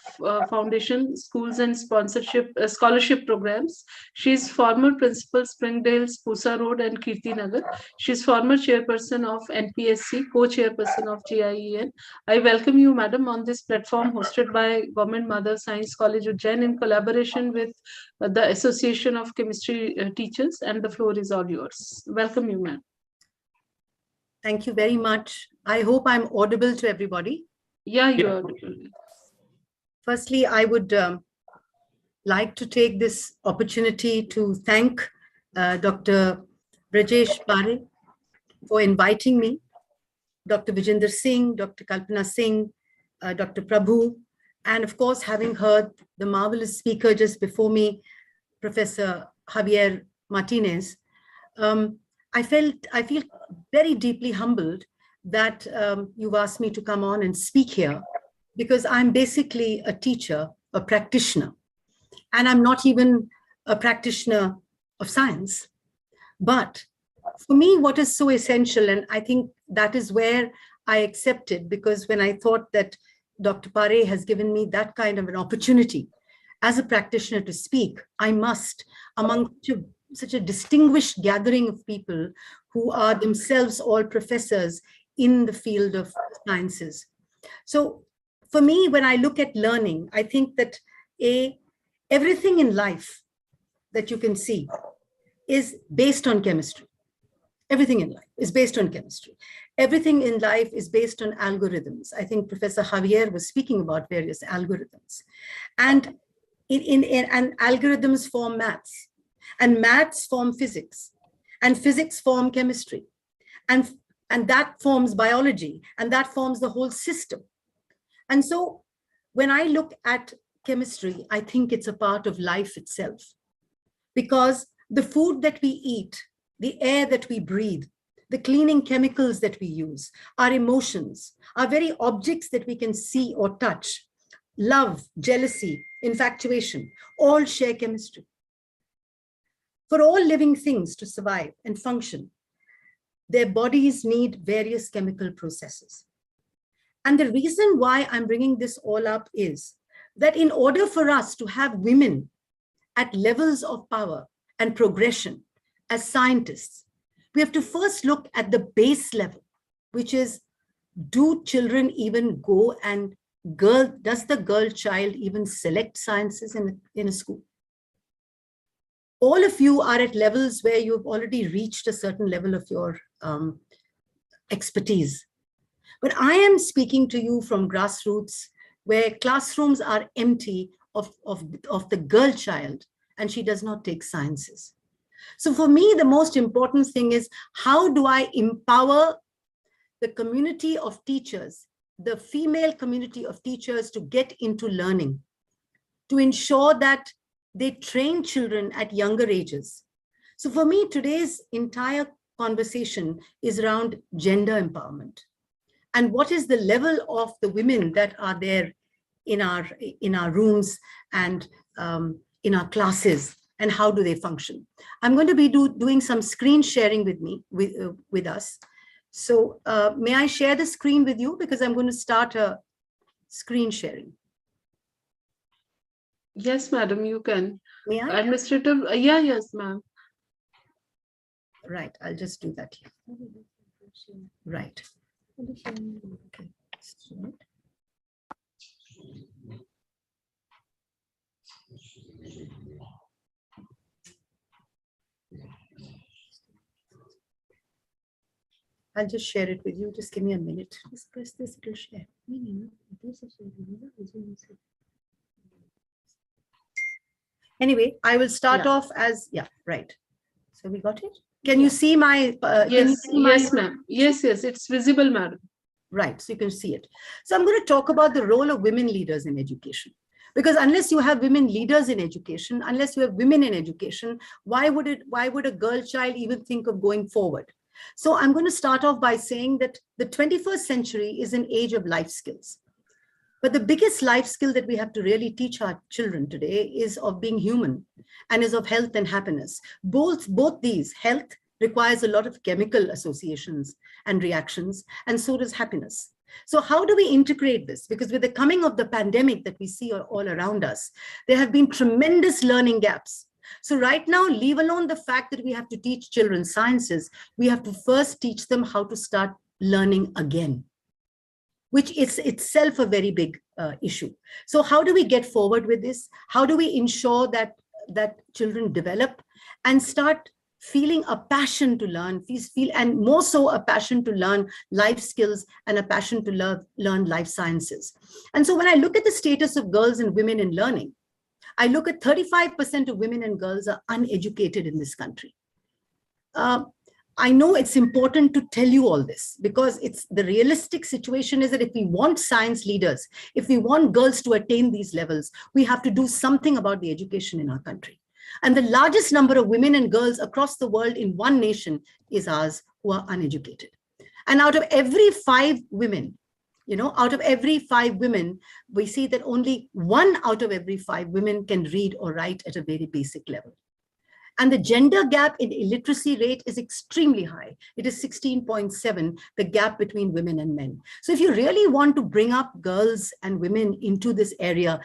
Foundation, Schools and Scholarship Programs. She's former Principal, Springdale, Pusa Road and Kirti Nagar. She's former Chairperson of NPSC, Co-Chairperson of GIEN. I welcome you, Madam, on this platform hosted by Government Mother Science College Ujjain in collaboration with the Association of Chemistry Teachers, and the floor is all yours. Welcome you, ma'am. Thank you very much. I hope I'm audible to everybody. Yeah, you are audible. Firstly, I would like to take this opportunity to thank Dr. Brajesh Pare for inviting me, Dr. Vijender Singh, Dr. Kalpana Singh, Dr. Prabhu, and of course, having heard the marvelous speaker just before me, Professor Javier Martinez, I feel very deeply humbled that you've asked me to come on and speak here, because I'm basically a teacher, a practitioner, and I'm not even a practitioner of science. But for me, what is so essential, and I think that is where I accepted, because when I thought that Dr. Pare has given me that kind of an opportunity as a practitioner to speak, I must, among such a distinguished gathering of people who are themselves all professors in the field of sciences. So for me, when I look at learning, I think that everything in life that you can see is based on chemistry. Everything in life is based on chemistry. Everything in life is based on algorithms. I think Professor Javier was speaking about various algorithms. And and algorithms form maths. And maths form physics, and physics form chemistry, and that forms biology, and that forms the whole system. And so when I look at chemistry, I think it's a part of life itself, because the food that we eat, the air that we breathe, the cleaning chemicals that we use, our emotions, our very objects that we can see or touch, love, jealousy, infatuation, all share chemistry. For all living things to survive and function, their bodies need various chemical processes. And the reason why I'm bringing this all up is that in order for us to have women at levels of power, and progression as scientists, we have to first look at the base level, which is, do children even go and does the girl child even select sciences in a school? All of you are at levels where you've already reached a certain level of your expertise. But I am speaking to you from grassroots, where classrooms are empty of the girl child, and she does not take sciences. So for me, the most important thing is, how do I empower the community of teachers, the female community of teachers, to get into learning, to ensure that they train children at younger ages. So for me, today's entire conversation is around gender empowerment. And what is the level of the women that are there in our rooms and in our classes, and how do they function? I'm going to be doing some screen sharing with us. So may I share the screen with you, because I'm going to start a screen sharing. Yes, madam, you can. May I? Administrative, yes, ma'am. Right, I'll just do that here. Right. Okay. I'll just share it with you. Just give me a minute. Just press this, it will share. Anyway, I will start off as, right. So we got it? Can you see my, yes, yes, ma'am. Yes, it's visible, madam. Right, so you can see it. So I'm going to talk about the role of women leaders in education. Because unless you have women leaders in education, unless you have women in education, why would a girl child even think of going forward? So I'm going to start off by saying that the 21st century is an age of life skills. But the biggest life skill that we have to really teach our children today is of being human, and is of health and happiness. Both these, health requires a lot of chemical associations and reactions, and so does happiness. So how do we integrate this? Because with the coming of the pandemic that we see all around us, there have been tremendous learning gaps. So right now, leave alone the fact that we have to teach children sciences, we have to first teach them how to start learning again, which is itself a very big issue. So how do we get forward with this? How do we ensure that children develop and start feeling a passion to learn, and more so a passion to learn life skills and a passion to learn life sciences? And so when I look at the status of girls and women in learning, I look at 35% of women and girls are uneducated in this country. I know it's important to tell you all this, because it's the realistic situation is that if we want science leaders, if we want girls to attain these levels, we have to do something about the education in our country. And the largest number of women and girls across the world in one nation is ours, who are uneducated. And out of every 5 women, we see that only 1 out of every 5 women can read or write at a very basic level. And the gender gap in illiteracy rate is extremely high. It is 16.7, the gap between women and men. So if you really want to bring up girls and women into this area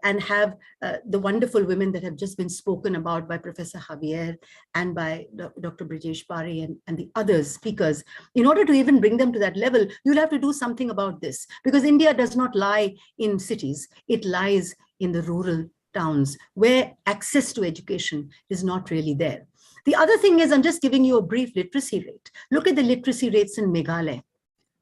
and have the wonderful women that have just been spoken about by Professor Javier and by Dr. Brijesh Pare and the other speakers, in order to even bring them to that level, you'll have to do something about this, because India does not lie in cities. It lies in the rural towns where access to education is not really there. The other thing is, I'm just giving you a brief literacy rate. Look at the literacy rates in Meghalaya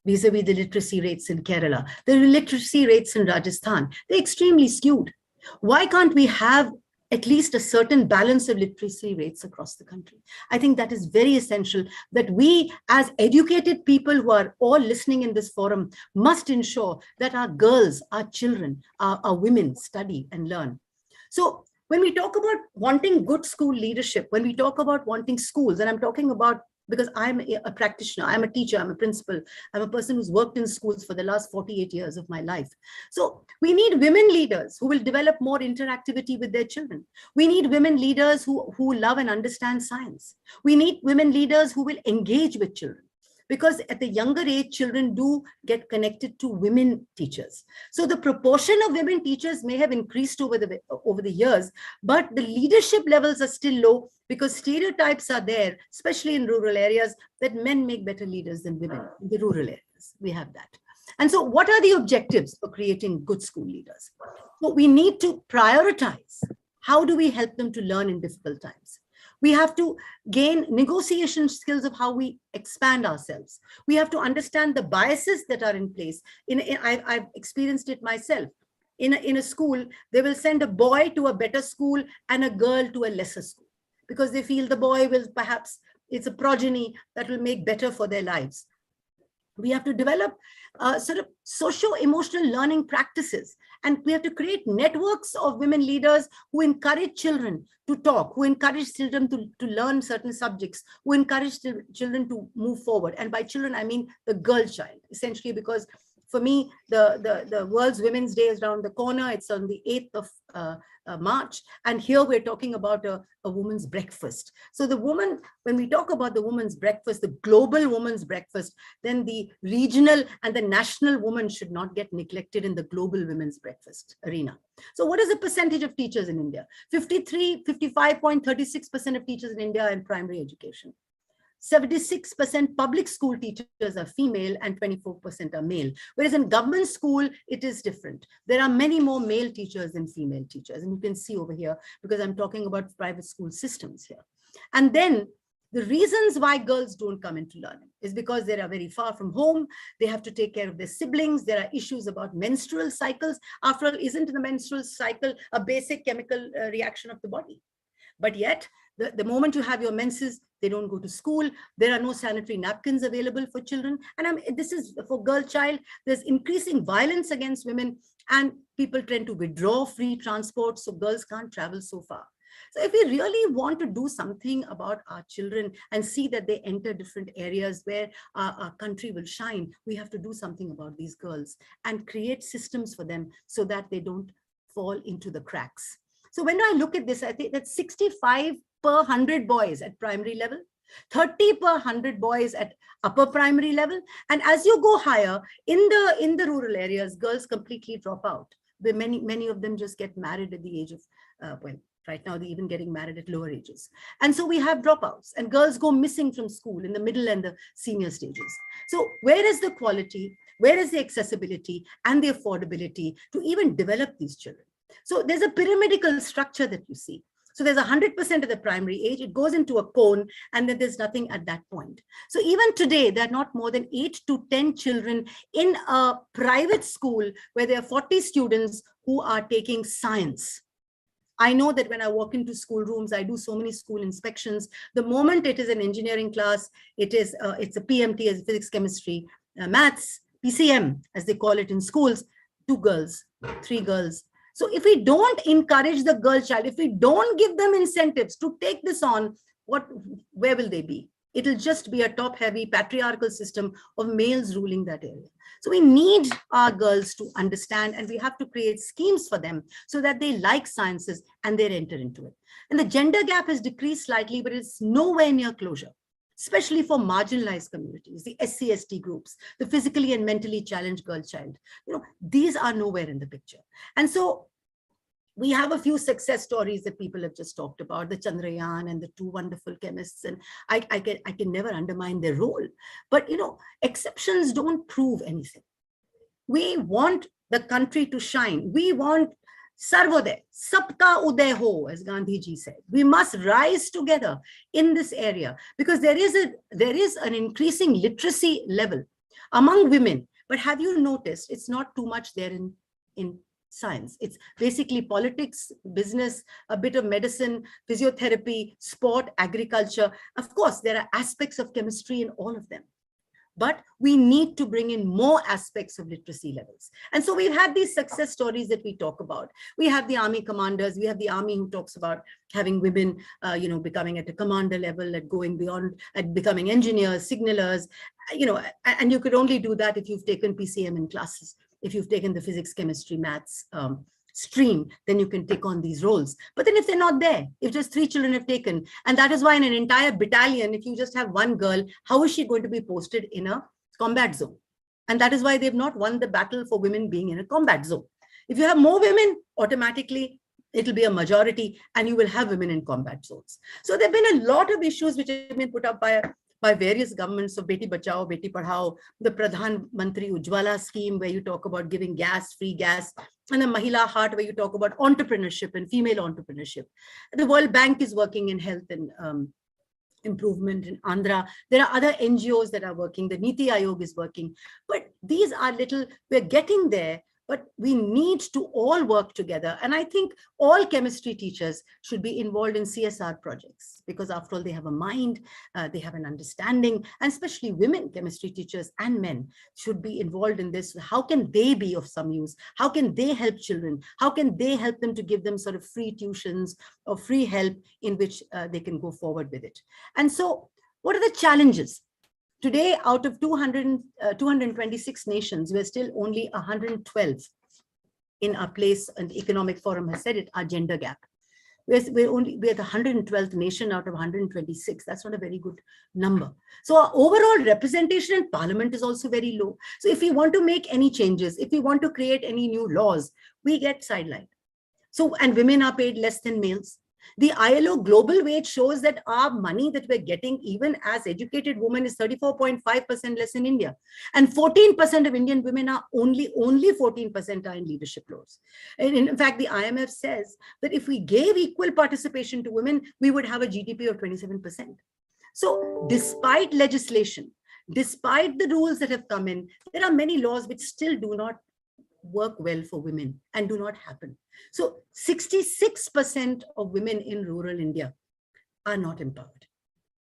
vis-a-vis the literacy rates in Kerala, the literacy rates in Rajasthan. They're extremely skewed. Why can't we have at least a certain balance of literacy rates across the country? I think that is very essential, that we as educated people who are all listening in this forum must ensure that our girls, our children, our women study and learn. So when we talk about wanting good school leadership, when we talk about wanting schools, and I'm talking about, because I'm a practitioner, I'm a teacher, I'm a principal, I'm a person who's worked in schools for the last 48 years of my life. So we need women leaders who will develop more interactivity with their children. We need women leaders who love and understand science. We need women leaders who will engage with children. because at the younger age, children do get connected to women teachers. So the proportion of women teachers may have increased over the years, but the leadership levels are still low because stereotypes are there, especially in rural areas, that men make better leaders than women in the rural areas. We have that. And so what are the objectives for creating good school leaders? So we need to prioritize. How do we help them to learn in difficult times? We have to gain negotiation skills of how we expand ourselves. We have to understand the biases that are in place. I've experienced it myself. In a school, they will send a boy to a better school and a girl to a lesser school because they feel the boy will perhaps, it's a progeny that will make better for their lives. We have to develop sort of socio-emotional learning practices. And we have to create networks of women leaders who encourage children to talk, who encourage children to learn certain subjects, who encourage children to move forward. And by children, I mean the girl child, essentially, because for me, the World's Women's Day is around the corner. It's on the 8th of March. And here we're talking about a woman's breakfast. So the woman, when we talk about the woman's breakfast, the global woman's breakfast, then the regional and the national woman should not get neglected in the global women's breakfast arena. So what is the percentage of teachers in India? 55.36% of teachers in India are in primary education. 76% public school teachers are female and 24% are male. Whereas in government school, it is different. There are many more male teachers than female teachers. And you can see over here, because I'm talking about private school systems here. And then the reasons why girls don't come into learning is because they are very far from home. They have to take care of their siblings. There are issues about menstrual cycles. After all, isn't the menstrual cycle a basic chemical reaction of the body? But yet, the moment you have your menses, they don't go to school. There are no sanitary napkins available for children. And this is for girl child. There's increasing violence against women and people tend to withdraw free transport. So girls can't travel so far. So if we really want to do something about our children and see that they enter different areas where our country will shine, we have to do something about these girls and create systems for them so that they don't fall into the cracks. So when I look at this, I think that 65 per 100 boys at primary level, 30 per 100 boys at upper primary level. And as you go higher in the rural areas, girls completely drop out. Many of them just get married at the age of, well, right now they're even getting married at lower ages. And so we have dropouts and girls go missing from school in the middle and the senior stages. So where is the quality? Where is the accessibility and the affordability to even develop these children? So there's a pyramidical structure that you see. So there's 100% of the primary age, it goes into a cone and then there's nothing at that point. So even today, there are not more than 8 to 10 children in a private school where there are 40 students who are taking science. I know that when I walk into schoolrooms, I do so many school inspections. The moment it is an engineering class, it's a PMT as physics, chemistry, maths, PCM, as they call it in schools, 2 girls, 3 girls. So if we don't encourage the girl child, if we don't give them incentives to take this on, where will they be? It'll just be a top-heavy patriarchal system of males ruling that area. So we need our girls to understand and we have to create schemes for them so that they like sciences and they enter into it. And the gender gap has decreased slightly, but it's nowhere near closure, especially for marginalized communities, the SC/ST groups, the physically and mentally challenged girl child. These are nowhere in the picture. And so we have a few success stories that people have just talked about, the Chandrayaan and the 2 wonderful chemists, and I can never undermine their role. But exceptions don't prove anything. We want the country to shine. We want Sarvodaya, Sabka Uday Ho, as Gandhi ji said. We must rise together in this area because there is an increasing literacy level among women. But have you noticed it's not too much there in science? It's basically politics, business, a bit of medicine, physiotherapy, sport, agriculture. Of course, there are aspects of chemistry in all of them. But we need to bring in more aspects of literacy levels. And so we've had these success stories that we talk about. We have the army commanders, we have the army who talks about having women, becoming at a commander level, at going beyond, at becoming engineers, signalers, and you could only do that if you've taken PCM in classes, if you've taken the physics, chemistry, maths stream, then you can take on these roles. But then if they're not there, if just 3 children have taken, and that is why in an entire battalion, if you just have one girl, how is she going to be posted in a combat zone? And that is why they've not won the battle for women being in a combat zone. If you have more women, automatically it'll be a majority and you will have women in combat zones. So there have been a lot of issues which have been put up by various governments of Beti Bachao, Beti Padhao, the Pradhan Mantri Ujjwala scheme, where you talk about giving gas, free gas, and the Mahila Heart, where you talk about entrepreneurship and female entrepreneurship. The World Bank is working in health and improvement in Andhra. There are other NGOs that are working. The Niti Aayog is working. But these are we're getting there, but we need to all work together. And I think all chemistry teachers should be involved in CSR projects, because after all, they have a mind, they have an understanding, and especially women chemistry teachers and men should be involved in this. How can they be of some use? How can they help children? How can they help them to give them sort of free tuitions or free help in which they can go forward with it? And so what are the challenges? Today, out of 226 nations, we're still only 112 in our place, and the Economic Forum has said it, our gender gap. We're the 112th nation out of 126. That's not a very good number. So our overall representation in parliament is also very low. So if we want to make any changes, if we want to create any new laws, we get sidelined. So, and women are paid less than males. The ILO global wage shows that our money that we're getting, even as educated women, is 34.5% less in India. And 14% of Indian women are only 14% are in leadership roles. And in fact, the IMF says that if we gave equal participation to women, we would have a GDP of 27%. So despite legislation, despite the rules that have come in, there are many laws which still do not work well for women and do not happen. So 66% of women in rural India are not empowered.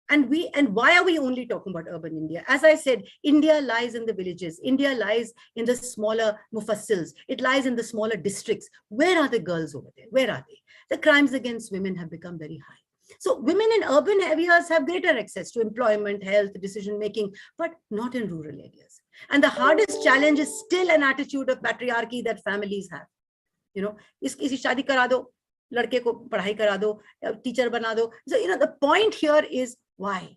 And why are we only talking about urban India? As I said, India lies in the villages. India lies in the smaller mufassils. It lies in the smaller districts. Where are the girls over there? Where are they? The crimes against women have become very high. So women in urban areas have greater access to employment, health, decision-making, but not in rural areas. And the hardest challenge is still an attitude of patriarchy that families have. You know, isi shadi kara do, ladke ko padhai kara do, teacher bana do. So, you know, the point here is why?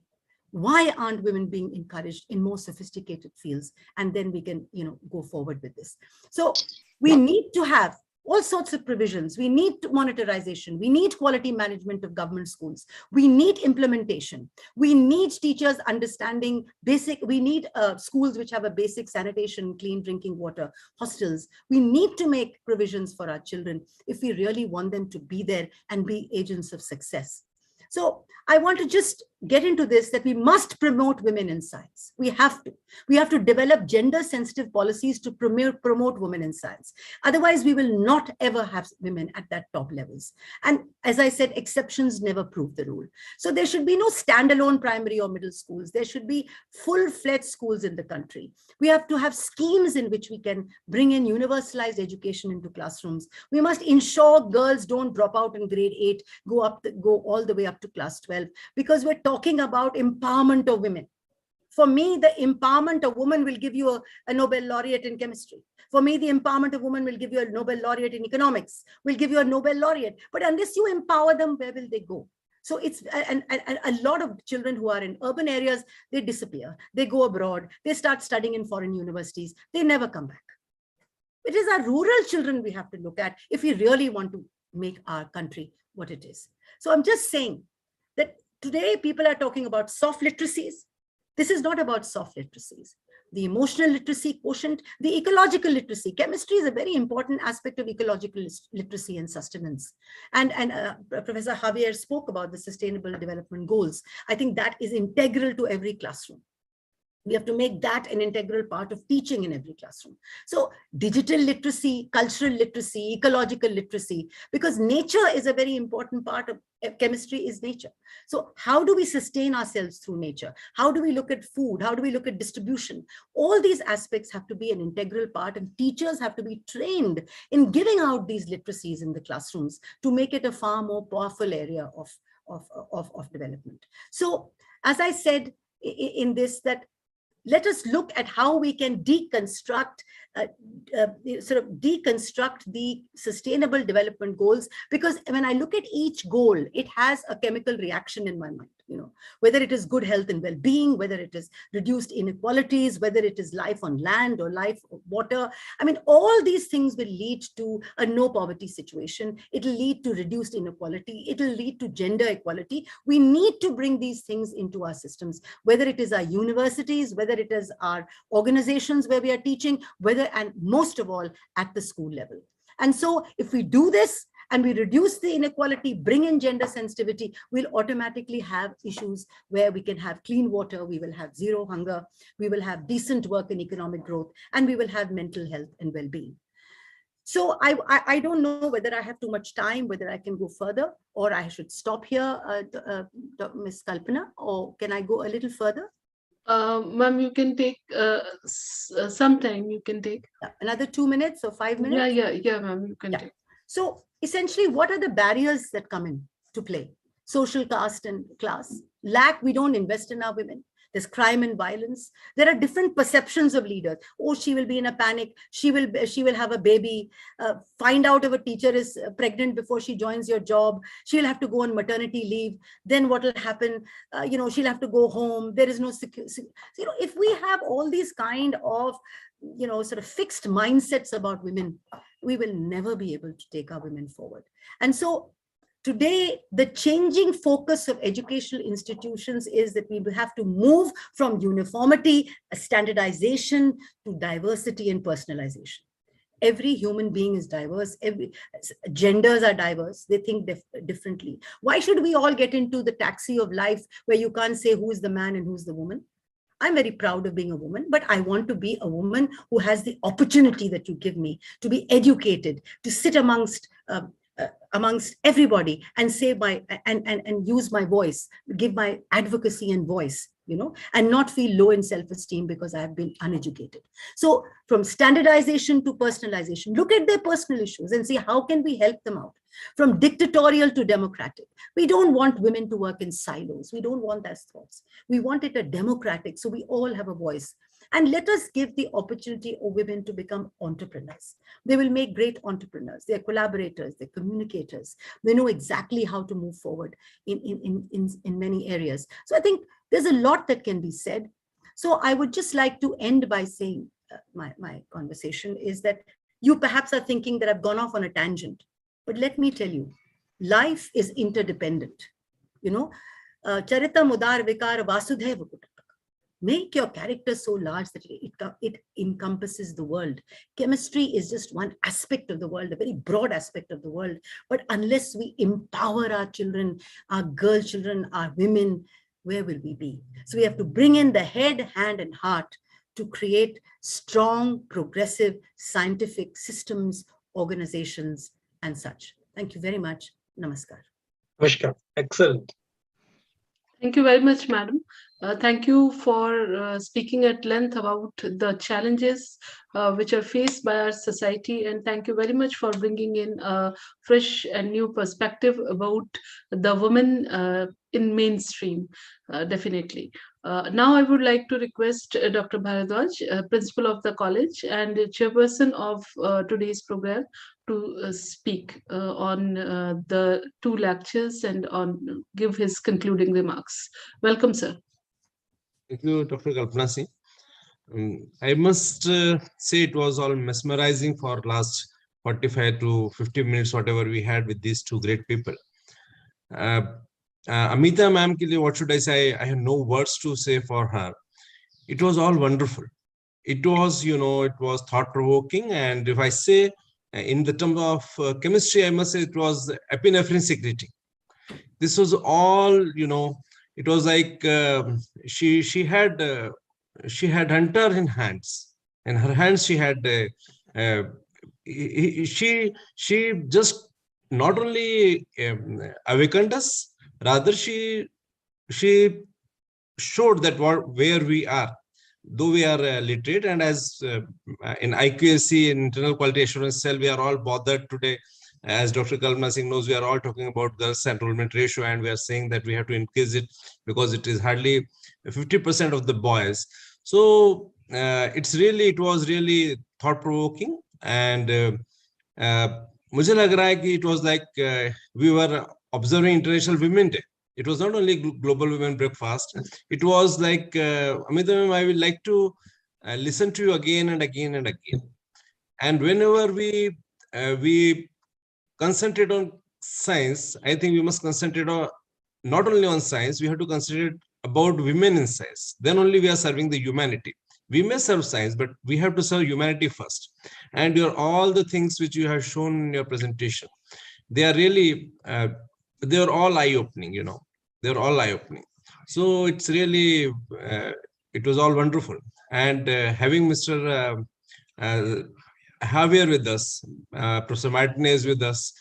Why aren't women being encouraged in more sophisticated fields? And then we can, you know, go forward with this. So we need to have all sorts of provisions. We need monetization. We need quality management of government schools. We need implementation. We need teachers understanding basic, we need schools which have a basic sanitation, clean drinking water, hostels. We need to make provisions for our children if we really want them to be there and be agents of success. So I want to just get into this, that we must promote women in science. We have to develop gender sensitive policies to promote women in science. Otherwise, we will not ever have women at that top levels. And as I said, exceptions never prove the rule. So there should be no standalone primary or middle schools. There should be full-fledged schools in the country. We have to have schemes in which we can bring in universalized education into classrooms. We must ensure girls don't drop out in grade 8, go all the way up to class 12, because we're talking about empowerment of women. For me, the empowerment of women will give you a Nobel laureate in chemistry. For me, the empowerment of women will give you a Nobel laureate in economics, will give you a Nobel laureate. But unless you empower them, where will they go? So it's, and a lot of children who are in urban areas, they disappear. They go abroad. They start studying in foreign universities. They never come back. It is our rural children we have to look at if we really want to make our country what it is. So I'm just saying that today people are talking about soft literacies. This is not about soft literacies. The emotional literacy quotient, the ecological literacy. Chemistry is a very important aspect of ecological literacy and sustenance. And Professor Javier spoke about the Sustainable Development Goals. I think that is integral to every classroom. We have to make that an integral part of teaching in every classroom. So digital literacy, cultural literacy, ecological literacy, because nature is a very important part of chemistry is nature. So how do we sustain ourselves through nature? How do we look at food? How do we look at distribution? All these aspects have to be an integral part, and teachers have to be trained in giving out these literacies in the classrooms to make it a far more powerful area of development. So as I said in this, that let us look at how we can deconstruct the sustainable development goals, because when I look at each goal, it has a chemical reaction in my mind, whether it is good health and well-being, whether it is reduced inequalities, whether it is life on land or life on water. I mean, all these things will lead to a no poverty situation. It'll lead to reduced inequality. It'll lead to gender equality. We need to bring these things into our systems, whether it is our universities, whether it is our organizations where we are teaching, and most of all at the school level. And so if we do this and we reduce the inequality, bring in gender sensitivity, we'll automatically have issues where we can have clean water, we will have zero hunger, we will have decent work and economic growth, and we will have mental health and well-being. So I don't know whether I have too much time, whether I can go further, or I should stop here, Ms. Kalpana, or can I go a little further? Ma'am, you can take some time. You can take another 2 minutes or 5 minutes. Yeah, ma'am. You can take. So essentially, what are the barriers that come in to play? Social caste and class. Lack, we don't invest in our women. There's crime and violence. There are different perceptions of leaders. Oh, she will be in a panic. She will have a baby. Find out if a teacher is pregnant before she joins your job. She'll have to go on maternity leave. Then what will happen? She'll have to go home. There is no security. If we have all these kind of, sort of fixed mindsets about women, we will never be able to take our women forward. And so today, the changing focus of educational institutions is that we will have to move from uniformity, standardization, to diversity and personalization. Every human being is diverse. Every genders are diverse. They think differently. Why should we all get into the taxi of life where you can't say who is the man and who's the woman? I'm very proud of being a woman, but I want to be a woman who has the opportunity that you give me to be educated, to sit amongst everybody and say and use my voice, give my advocacy and voice, and not feel low in self-esteem because I have been uneducated. So from standardization to personalization, look at their personal issues and see how can we help them out. From dictatorial to democratic. We don't want women to work in silos. We don't want that thoughts. We want it a democratic, so we all have a voice. And let us give the opportunity of women to become entrepreneurs. They will make great entrepreneurs. They're collaborators, they're communicators. They know exactly how to move forward in many areas. So I think there's a lot that can be said. So I would just like to end by saying, my conversation is that you perhaps are thinking that I've gone off on a tangent, but let me tell you, life is interdependent. Charita mudar vikar vasudhaiva kutumbakam. Make your character so large that it encompasses the world. Chemistry is just one aspect of the world, a very broad aspect of the world. But unless we empower our children, our girl children, our women, where will we be? So we have to bring in the head, hand, and heart to create strong, progressive, scientific systems, organizations, and such. Thank you very much. Namaskar. Namaskar. Excellent. Thank you very much, madam. Thank you for speaking at length about the challenges which are faced by our society. And thank you very much for bringing in a fresh and new perspective about the women in mainstream, definitely. Now I would like to request Dr. Bharadwaj, principal of the college and chairperson of today's program, to speak on the two lectures and on give his concluding remarks. Welcome, sir. Thank you, Dr. Kalpana Singh. I must say it was all mesmerizing for last 45 to 50 minutes, whatever we had with these two great people. Amita ma'am, what should I say? I have no words to say for her. It was all wonderful. It was, it was thought-provoking. And if I say, in the term of chemistry, I must say it was epinephrine secreting. This was all, it was like she had hunter in hands, and her hands she had she just not only awakened us, rather she showed that where we are, though we are literate, and as in IQAC, in internal quality assurance cell, we are all bothered today. As Dr. Kalpana Singh knows, we are all talking about girls enrollment ratio, and we are saying that we have to increase it because it is hardly 50% of the boys. So it was really thought provoking, and मुझे लग रहा है कि it was like we were observing International Women Day. It was not only Global Women Breakfast. It was like, Amita ma'am, I would like to listen to you again and again and again. And whenever we concentrate on science, I think we must concentrate on not only on science, we have to consider about women in science. Then only we are serving the humanity. We may serve science, but we have to serve humanity first. And all the things which you have shown in your presentation, they are really, they are all eye-opening, you know. They're all eye-opening. So it's really, it was all wonderful. And having Mr. Javier with us, Professor Martinez with us,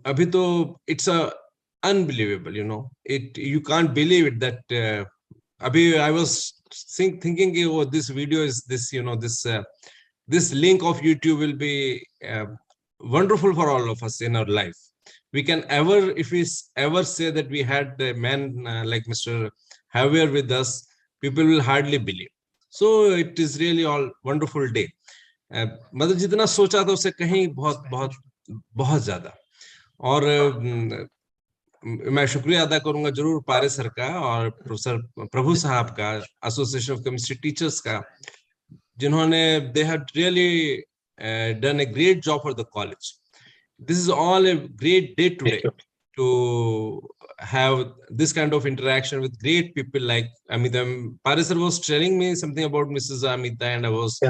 abhi to, it's unbelievable, you know. You can't believe it that abhi I was thinking, oh, this video is this, you know, this link of YouTube will be wonderful for all of us in our life. We can if we ever say that we had a man like Mr. Javier with us, people will hardly believe. So it is really all wonderful day. मतलब जितना सोचा था उससे कहीं बहुत बहुत बहुत ज्यादा. और मैं शुक्रिया अदा करूंगा जरूर पारे सर का और प्रोफेसर प्रभु साहब का, एसोसिएशन ऑफ केमिस्ट्री टीचर्स का, जिन्होंने they had really done a great job for the college. This is all a great day today to have this kind of interaction with great people like Amita. Paris sir was telling me something about Mrs. Amita, and I was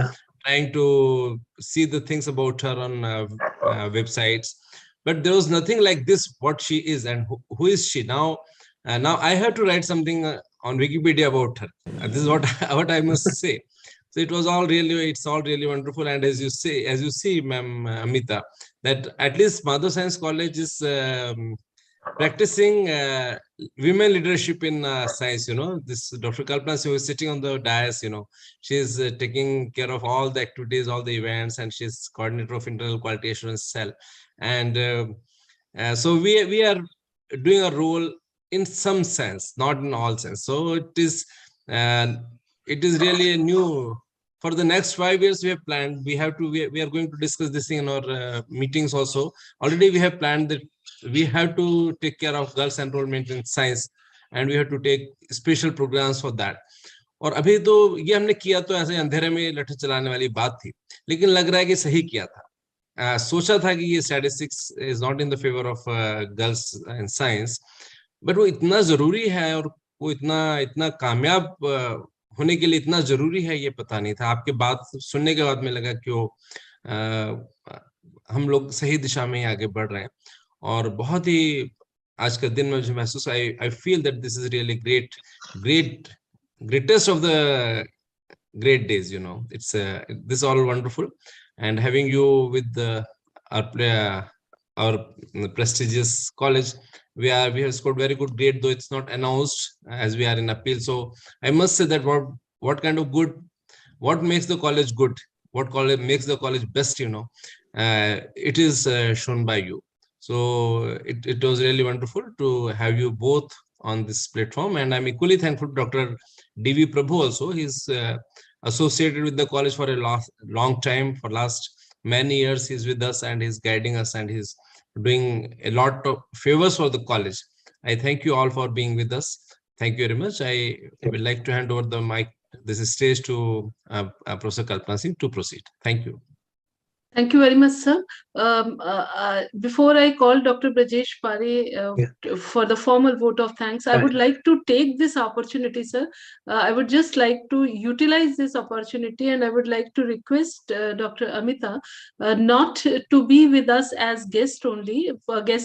trying to see the things about her on websites, but there was nothing like this, what she is and who is she now. Now I have to write something on Wikipedia about her. This is what I must say. So it's all really wonderful. And as you see, Ma'am Amita, that at least Madhav Science College is practicing women leadership in science, you know. This Dr. Kalpana, who is sitting on the dais, you know, she's taking care of all the activities, all the events, and she's coordinator of internal quality assurance cell. And so we are doing a role in some sense, not in all sense. So it is really a new. For the next 5 years, we have planned. We are going to discuss this thing in our meetings also. Already we have planned that we have to take care of girls' enrollment in science, and we have to take special programs for that. और अभी तो ये हमने किया तो ऐसे अंधेरे में लठ चलाने वाली बात थी, लेकिन लग रहा है कि सही किया था. सोचा था कि ये statistics is not in the favor of girls in science, but वो इतना जरूरी है और वो इतना कामयाब होने के लिए इतना जरूरी है, ये पता नहीं था. आपके बात सुनने के बाद में लगा कि हम लोग सही दिशा में ही आगे बढ़ रहे हैं. और बहुत ही आज का दिन में मुझे महसूस, I feel that this is really greatest of the great days, you know. It's this is all wonderful, and having you with our prestigious college, we have scored very good grade, though it's not announced as we are in appeal. So I must say that what makes the college good, what makes the college best, you know, it is shown by you. So it was really wonderful to have you both on this platform, and I'm equally thankful to Dr. D.V. Prabhu also. He's associated with the college for a long time. For last many years, he's with us and he's guiding us, and he's doing a lot of favors for the college. I thank you all for being with us. Thank you very much. I would like to hand over the mic, this stage, to Professor Kalpana Singh to proceed. Thank you. Thank you very much, sir. Before I call Dr. Brajesh Pare for the formal vote of thanks, I would like to take this opportunity, sir. I would just like to utilize this opportunity, and I would like to request Dr. Amita not to be with us as guest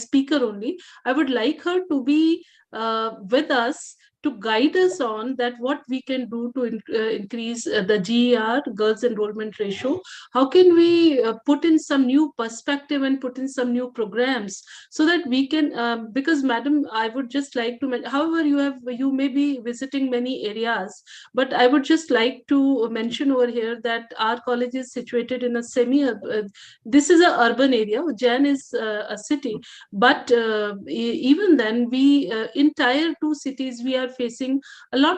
speaker only. I would like her to be with us to guide us on that what we can do to increase the GER, girls enrollment ratio. How can we put in some new perspective and put in some new programs so that we can, because madam, I would just like to, however you may be visiting many areas, but I would just like to mention over here that our college is situated in a this is an urban area. Ujjain is a city, but even then we in tier 2 cities, we are are facing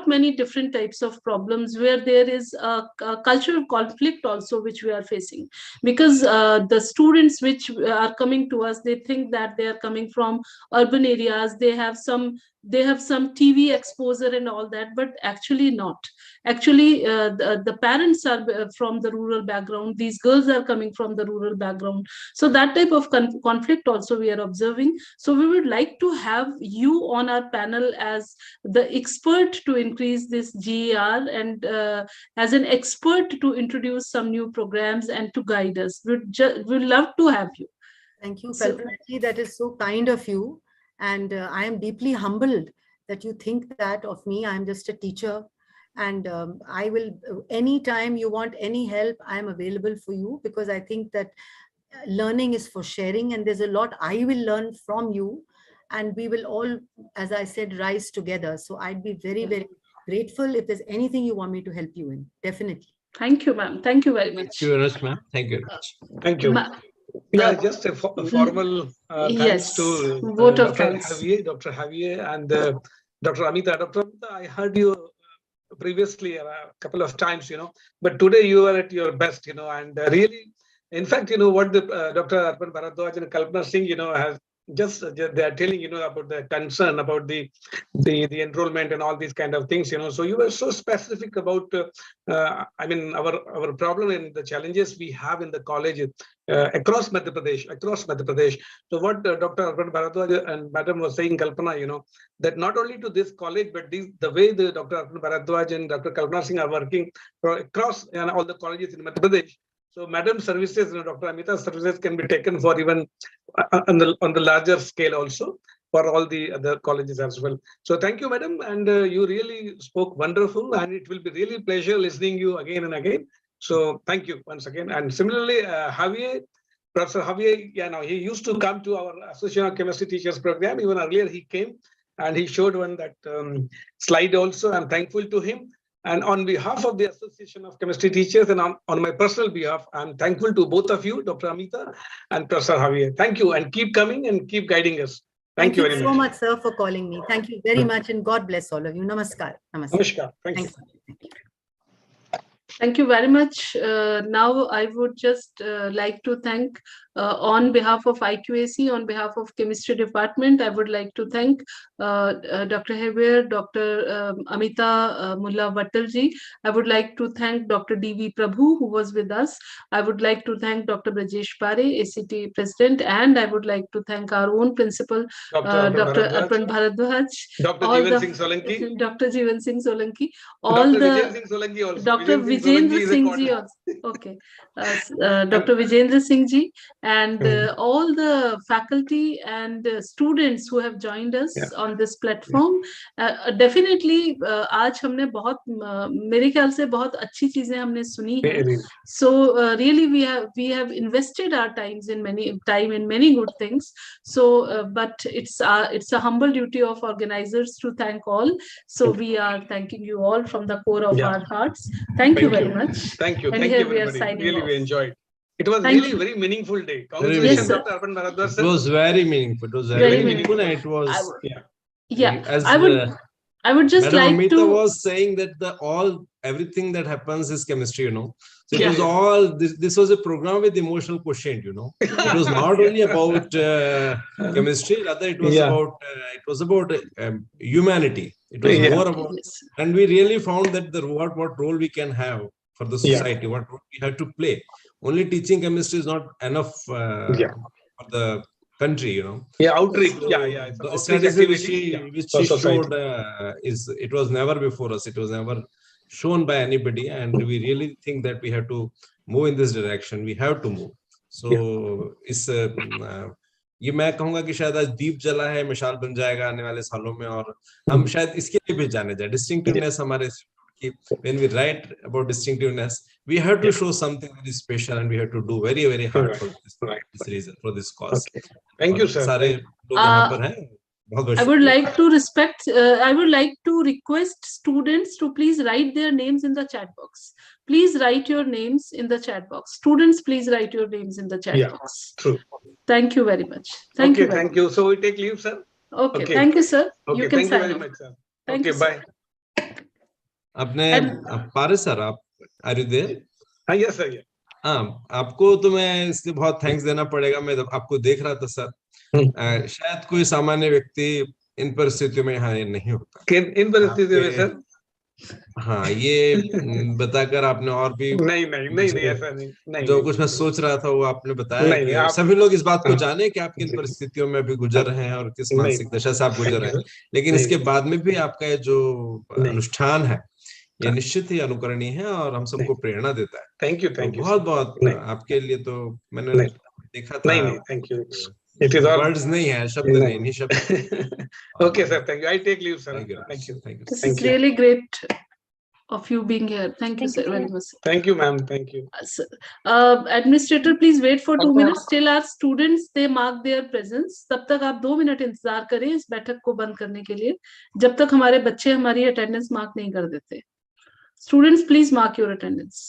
many different types of problems where there is a cultural conflict also which we are facing, because the students which are coming to us, they think that they are coming from urban areas, they have some TV exposure and all that, but actually not. Actually, the parents are from the rural background. These girls are coming from the rural background. So that type of conflict also we are observing. So we would like to have you on our panel as the expert to increase this GER, and as an expert to introduce some new programs and to guide us. We'd love to have you. Thank you, So- Kalpana ji. That is so kind of you. And I am deeply humbled that you think that of me. I'm just a teacher. And I will, anytime you want any help, I'm available for you, because I think that learning is for sharing, and there's a lot I will learn from you, and we will all, as I said, rise together. So I'd be very, very grateful if there's anything you want me to help you in. Definitely. Thank you, ma'am. Thank you very Thank much. you very much, ma'am. Thank you very much. Thank you. Yeah, just a formal thanks yes, to vote of Dr. thanks. Dr. Javier and Dr. Amita. Dr. Amita, I heard you previously a couple of times, but today you are at your best, and really, in fact, what the Dr. Arpan Bharadwaj and Kalpana Singh, has just, they are telling, about the concern about the enrollment and all these kind of things, so you were so specific about, I mean, our problem and the challenges we have in the college across Madhya Pradesh. So what Dr. Arpan Bharadwaj and Madam was saying, Kalpana, that not only to this college, but the way the Dr. Arpan Bharadwaj and Dr. Kalpana Singh are working across all the colleges in Madhya Pradesh. So Madam services, Dr. Amita's services can be taken for even on the larger scale also for all the other colleges as well. So thank you, Madam, and you really spoke wonderful, and it will be really pleasure listening you again and again. So thank you once again. And similarly, Javier, Professor Javier, he used to come to our Association of Chemistry Teachers program. Even earlier he came and he showed one that slide also. I'm thankful to him. And on behalf of the Association of Chemistry Teachers and on my personal behalf, I'm thankful to both of you, Dr. Amita and Professor Javier. Thank you, and keep coming and keep guiding us. Thank you very so much, sir, for calling me. Thank you very much, and God bless all of you. Namaskar. Namaskar. Thank you. Thank you. Thank you very much. Now I would just like to thank, on behalf of IQAC, on behalf of Chemistry Department, I would like to thank Dr. Javier, Dr. Amita Mullah Vattalji. I would like to thank Dr. D.V. Prabhu, who was with us. I would like to thank Dr. Brajesh Pare, ACT President, and I would like to thank our own principal, Dr. Arpan Bharadwaj, Dr. Jeevan Singh Solanki. Dr. Jeevan Singh Solanki, all Dr. Vijay Singh Solanki also. Dr. Vijendra Singh ji also. Okay. Dr. Vijendra Singh ji, and all the faculty and students who have joined us on this platform. Definitely, आज हमने बहुत, मेरे ख्याल से बहुत अच्छी चीजें हमने सुनी हैं. So really, we have invested our time in many good things. So, but it's a humble duty of organizers to thank all. So we are thanking you all from the core of our hearts. Thank you very much. Thank you. And Thank here you, we are everybody. signing Really, off. we enjoyed. It was Thank really you. a very meaningful day. Very Congratulations, meaningful. Dr. Arpan Bharadwaj, It sir. was very meaningful. It was very meaningful, and it was. Yeah, As I would just Madam like Amita to. was saying that everything that happens is chemistry, So it Yeah. was all this was a program with emotional quotient, It was not only about chemistry, rather it was about humanity. It was more about, and we really found that what role we can have for the society, what role we have to play. Only teaching chemistry is not enough for the country, Yeah, outreach. So It's the outreach studies activity, which for she society. showed it was never before us. It was never shown by anybody, and we really think that we have to move in this direction. We have to move. So ये मैं कहूंगा कि शायद आज दीप जला है, मिसाल बन जाएगा आने वाले सालों में, और हम शायद इसके लिए भी जाने जाए. Distinctiveness हमारे, when we write about distinctiveness, we have to show something very special, and we have to do very, very hard for this reason, for this cause. Thank you, sir. सारे लोग यहाँ पर हैं. I would like to I would like to request students to please write their names in the chat box. Please write your names in the chat box. Students, please write your names in the chat box. True. Thank you very much. Thank you. Thank you. So we take leave, sir. Okay. Thank you, sir. Okay. You can Thank you sign very off. much, sir. Thank Okay, you, sir. bye. अपने पारे sir, आप are you there? Yes, sir. Yeah. हाँ, आपको तो मैं इसलिए बहुत thanks देना पड़ेगा। मैं आपको देख रहा था सर, शायद कोई सामान्य व्यक्ति इन परिस्थितियों में यहाँ नहीं होता। इन परिस्थिति में आपके- सर हाँ, ये बताकर आपने और भी नहीं ऐसा नहीं जो कुछ मैं सोच रहा था वो आपने बताया नहीं, कि आप- सभी लोग इस बात को हाँ। जाने कि आप किन जी। परिस्थितियों में अभी गुजर रहे हैं और किस नहीं। मानसिक दशा से आप गुजर रहे हैं। लेकिन नहीं, इसके नहीं। बाद में भी आपका ये जो नहीं। अनुष्ठान है ये निश्चित ही अनुकरणीय है और हम सबको प्रेरणा देता है। थैंक यू तो थैंक यू बहुत बहुत नहीं। आपके लिए तो मैंने नहीं। देखा था। नहीं thank you it is all words नहीं है, शब्द नहीं, नहीं शब्द। Okay sir thank you I take leave sir thank you, thank you. This Thank is you. really great of you being here. Thank you, sir, very much. Thank you ma'am thank you Sir. Administrator, please wait for 2 minutes till our students they mark their presence. तब तक आप 2 minute इंतजार करें इस बैठक को बंद करने के लिए, जब तक हमारे बच्चे हमारी अटेंडेंस मार्क नहीं कर देते। Students, please mark your attendance.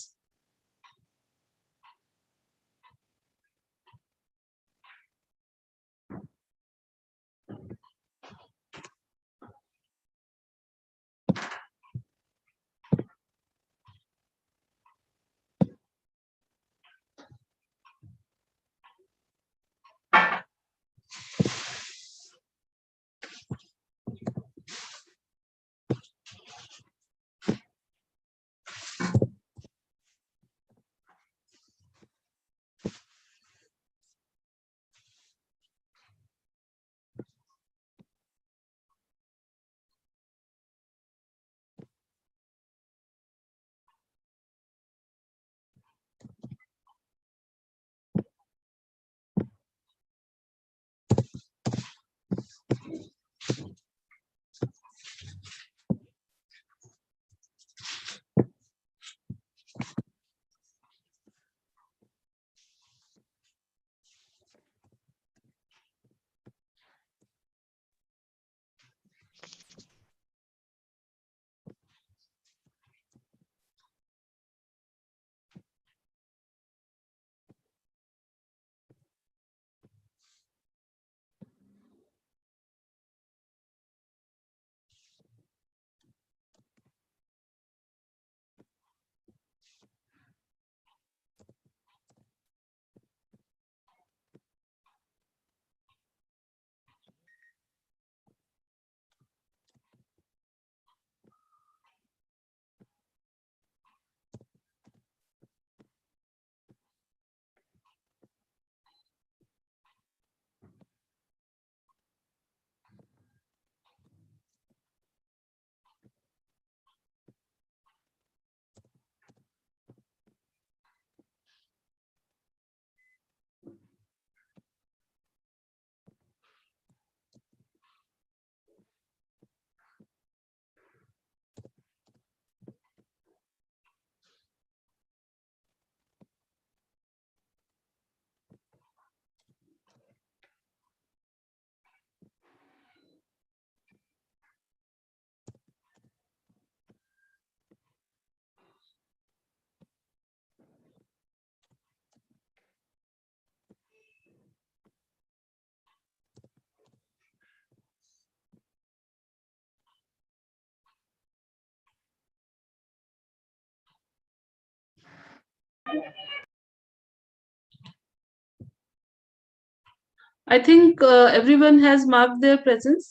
I think everyone has marked their presence.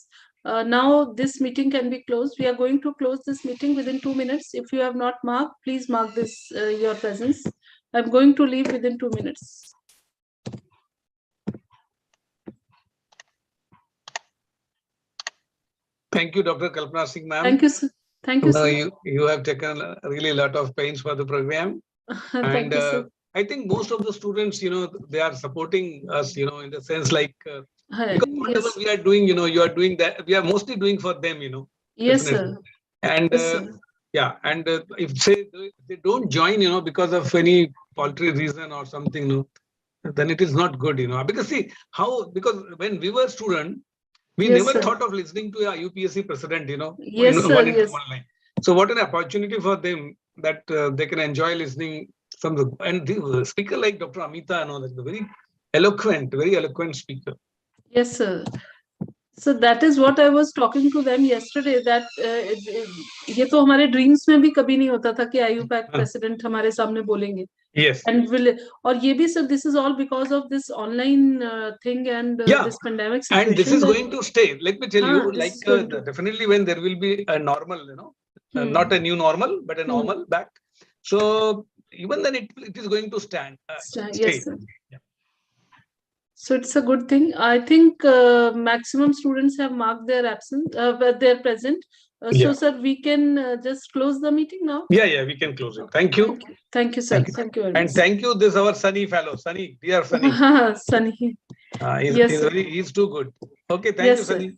Now this meeting can be closed. We are going to close this meeting within 2 minutes. If you have not marked, please mark this your presence. I'm going to leave within 2 minutes. Thank you, Dr. Kalpana Singh, ma'am. Thank you, sir. Thank you, No, sir. you have taken really a lot of pains for the program. Thank And you, sir. I think most of the students, they are supporting us, in the sense like, Hi, because whatever yes, we are doing, you are doing that. We are mostly doing for them, yes, definitely. sir. And Yes, sir. yeah, and if say they don't join, because of any paltry reason or something, then it is not good, because see because when we were student, we Yes, never sir. thought of listening to a UPSC president, Yes, in sir, one into yes. one line. So what an opportunity for them that they can enjoy listening some and the speaker like Dr. Amita and all that, the very eloquent speaker. Yes, sir. So that is what I was talking to them yesterday, that ये तो हमारे dreams में भी कभी नहीं होता था कि IUPAC president हमारे सामने बोलेंगे. Yes. And will, और ये भी sir, this is all because of this online thing and Yeah. this pandemic situation. And this is going to stay. Let me tell you, this like is going to- definitely when there will be a normal, not a new normal, but a normal back. So even then it is going to stay. Yes, sir. Yeah. So it's a good thing. I think maximum students have marked their absence, but they're present. So, Yeah. sir, we can just close the meeting now. Yeah, we can close it. Thank you. Thank you, sir. Thank you. Thank you very And much. thank you, this our Sunny fellow, Sunny, dear Sunny. Sunny. He's, Yes, he's, sir. he's too good. Okay, thank Yes, you, sir. Sunny.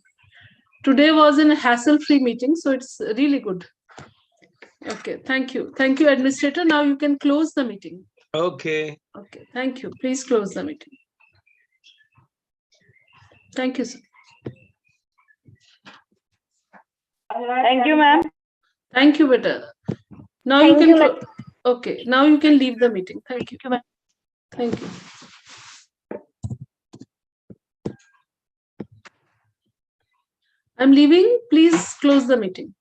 Today was a hassle-free meeting, so it's really good. Okay, thank you. Thank you, Administrator. Now you can close the meeting. Okay. Okay, thank you. Please close the meeting. Thank you, sir. Thank you, ma'am. Thank you, beta. Now Thank you you, can. ma'am. Okay, now you can leave the meeting. Thank you. Thank you. I'm leaving. Please close the meeting.